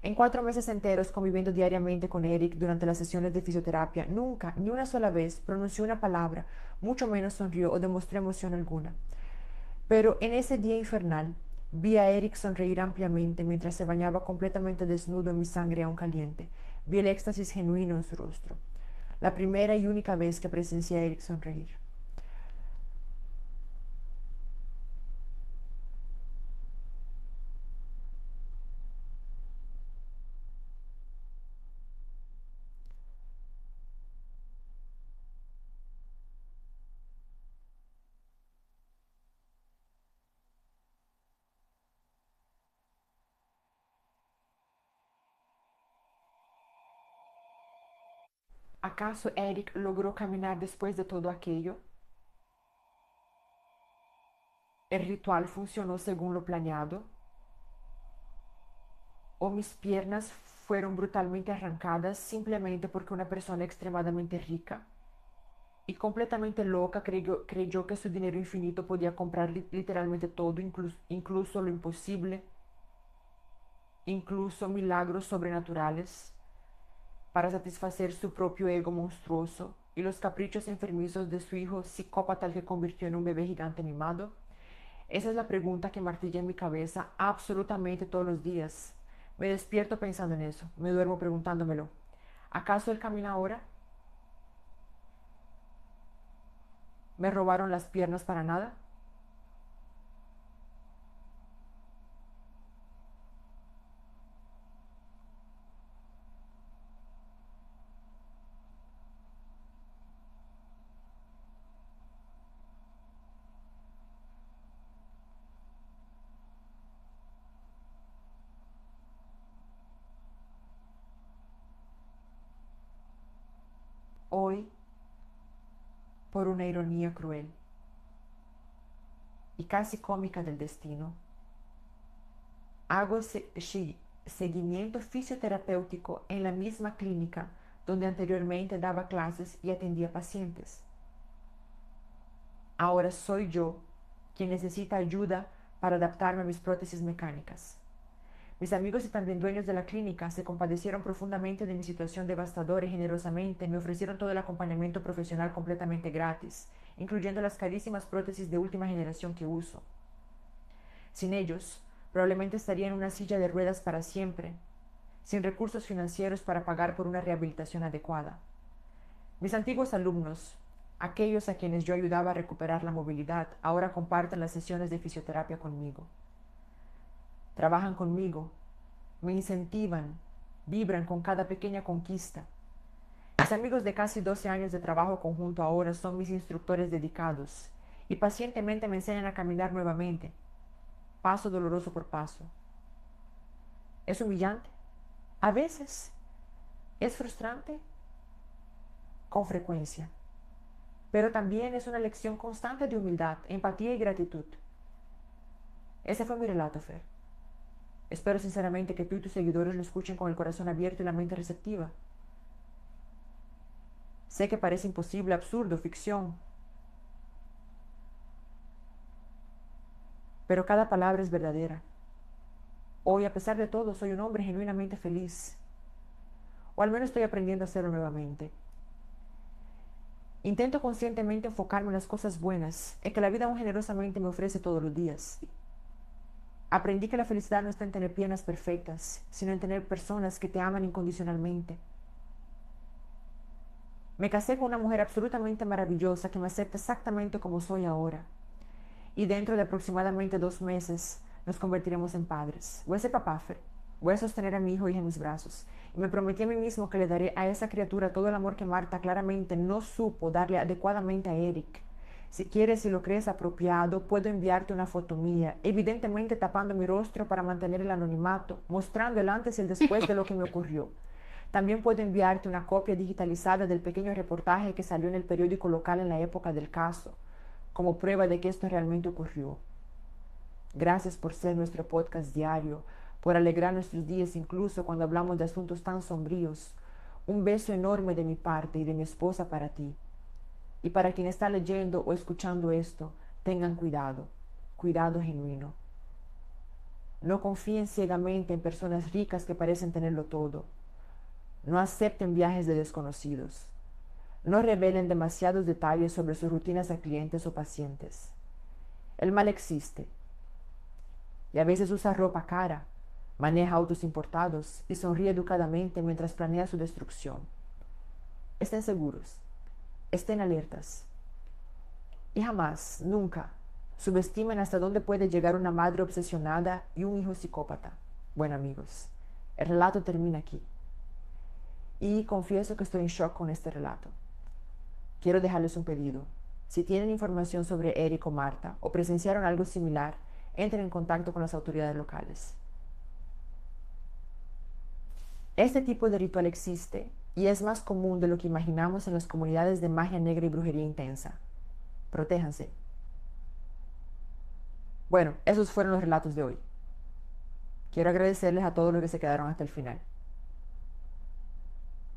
En 4 meses enteros conviviendo diariamente con Eric durante las sesiones de fisioterapia, nunca, ni una sola vez, pronunció una palabra, mucho menos sonrió o demostró emoción alguna. Pero en ese día infernal, vi a Eric sonreír ampliamente mientras se bañaba completamente desnudo en mi sangre aún caliente. Vi el éxtasis genuino en su rostro. La primera y única vez que presencié a Eric sonreír. ¿Acaso Eric logró caminar después de todo aquello? ¿El ritual funcionó según lo planeado? ¿O mis piernas fueron brutalmente arrancadas simplemente porque una persona extremadamente rica y completamente loca creyó que su dinero infinito podía comprar literalmente todo, incluso lo imposible, incluso milagros sobrenaturales, para satisfacer su propio ego monstruoso y los caprichos enfermizos de su hijo psicópata al que convirtió en un bebé gigante mimado? Esa es la pregunta que martilla en mi cabeza absolutamente todos los días. Me despierto pensando en eso, me duermo preguntándomelo. ¿Acaso él camina ahora? ¿Me robaron las piernas para nada? Hoy, por una ironía cruel y casi cómica del destino, hago seguimiento fisioterapéutico en la misma clínica donde anteriormente daba clases y atendía pacientes. Ahora soy yo quien necesita ayuda para adaptarme a mis prótesis mecánicas. Mis amigos y también dueños de la clínica se compadecieron profundamente de mi situación devastadora y generosamente me ofrecieron todo el acompañamiento profesional completamente gratis, incluyendo las carísimas prótesis de última generación que uso. Sin ellos, probablemente estaría en una silla de ruedas para siempre, sin recursos financieros para pagar por una rehabilitación adecuada. Mis antiguos alumnos, aquellos a quienes yo ayudaba a recuperar la movilidad, ahora comparten las sesiones de fisioterapia conmigo. Trabajan conmigo, me incentivan, vibran con cada pequeña conquista. Mis amigos de casi 12 años de trabajo conjunto ahora son mis instructores dedicados y pacientemente me enseñan a caminar nuevamente, paso doloroso por paso. ¿Es humillante? A veces. ¿Es frustrante? Con frecuencia. Pero también es una lección constante de humildad, empatía y gratitud. Ese fue mi relato, Fer. Espero sinceramente que tú y tus seguidores lo escuchen con el corazón abierto y la mente receptiva. Sé que parece imposible, absurdo, ficción, pero cada palabra es verdadera. Hoy, a pesar de todo, soy un hombre genuinamente feliz. O al menos estoy aprendiendo a hacerlo nuevamente. Intento conscientemente enfocarme en las cosas buenas, en que la vida aún generosamente me ofrece todos los días. Aprendí que la felicidad no está en tener piernas perfectas, sino en tener personas que te aman incondicionalmente. Me casé con una mujer absolutamente maravillosa que me acepta exactamente como soy ahora. Y dentro de aproximadamente 2 meses nos convertiremos en padres. Voy a ser papá, Fer. Voy a sostener a mi hijo y en mis brazos. Y me prometí a mí mismo que le daré a esa criatura todo el amor que Marta claramente no supo darle adecuadamente a Eric. Si quieres y lo crees apropiado, puedo enviarte una foto mía, evidentemente tapando mi rostro para mantener el anonimato, mostrando el antes y el después de lo que me ocurrió. También puedo enviarte una copia digitalizada del pequeño reportaje que salió en el periódico local en la época del caso, como prueba de que esto realmente ocurrió. Gracias por ser nuestro podcast diario, por alegrar nuestros días incluso cuando hablamos de asuntos tan sombríos. Un beso enorme de mi parte y de mi esposa para ti. Y para quien está leyendo o escuchando esto, tengan cuidado, cuidado genuino. No confíen ciegamente en personas ricas que parecen tenerlo todo. No acepten viajes de desconocidos. No revelen demasiados detalles sobre sus rutinas a clientes o pacientes. El mal existe y a veces usa ropa cara, maneja autos importados y sonríe educadamente mientras planea su destrucción. Estén seguros, estén alertas y jamás, nunca, subestimen hasta dónde puede llegar una madre obsesionada y un hijo psicópata. Bueno, amigos, el relato termina aquí y confieso que estoy en shock con este relato. Quiero dejarles un pedido. Si tienen información sobre Eric o Marta o presenciaron algo similar, entren en contacto con las autoridades locales. Este tipo de ritual existe y es más común de lo que imaginamos en las comunidades de magia negra y brujería intensa. Protéjanse. Bueno, esos fueron los relatos de hoy. Quiero agradecerles a todos los que se quedaron hasta el final.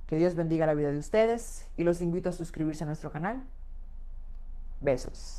Que Dios bendiga la vida de ustedes y los invito a suscribirse a nuestro canal. Besos.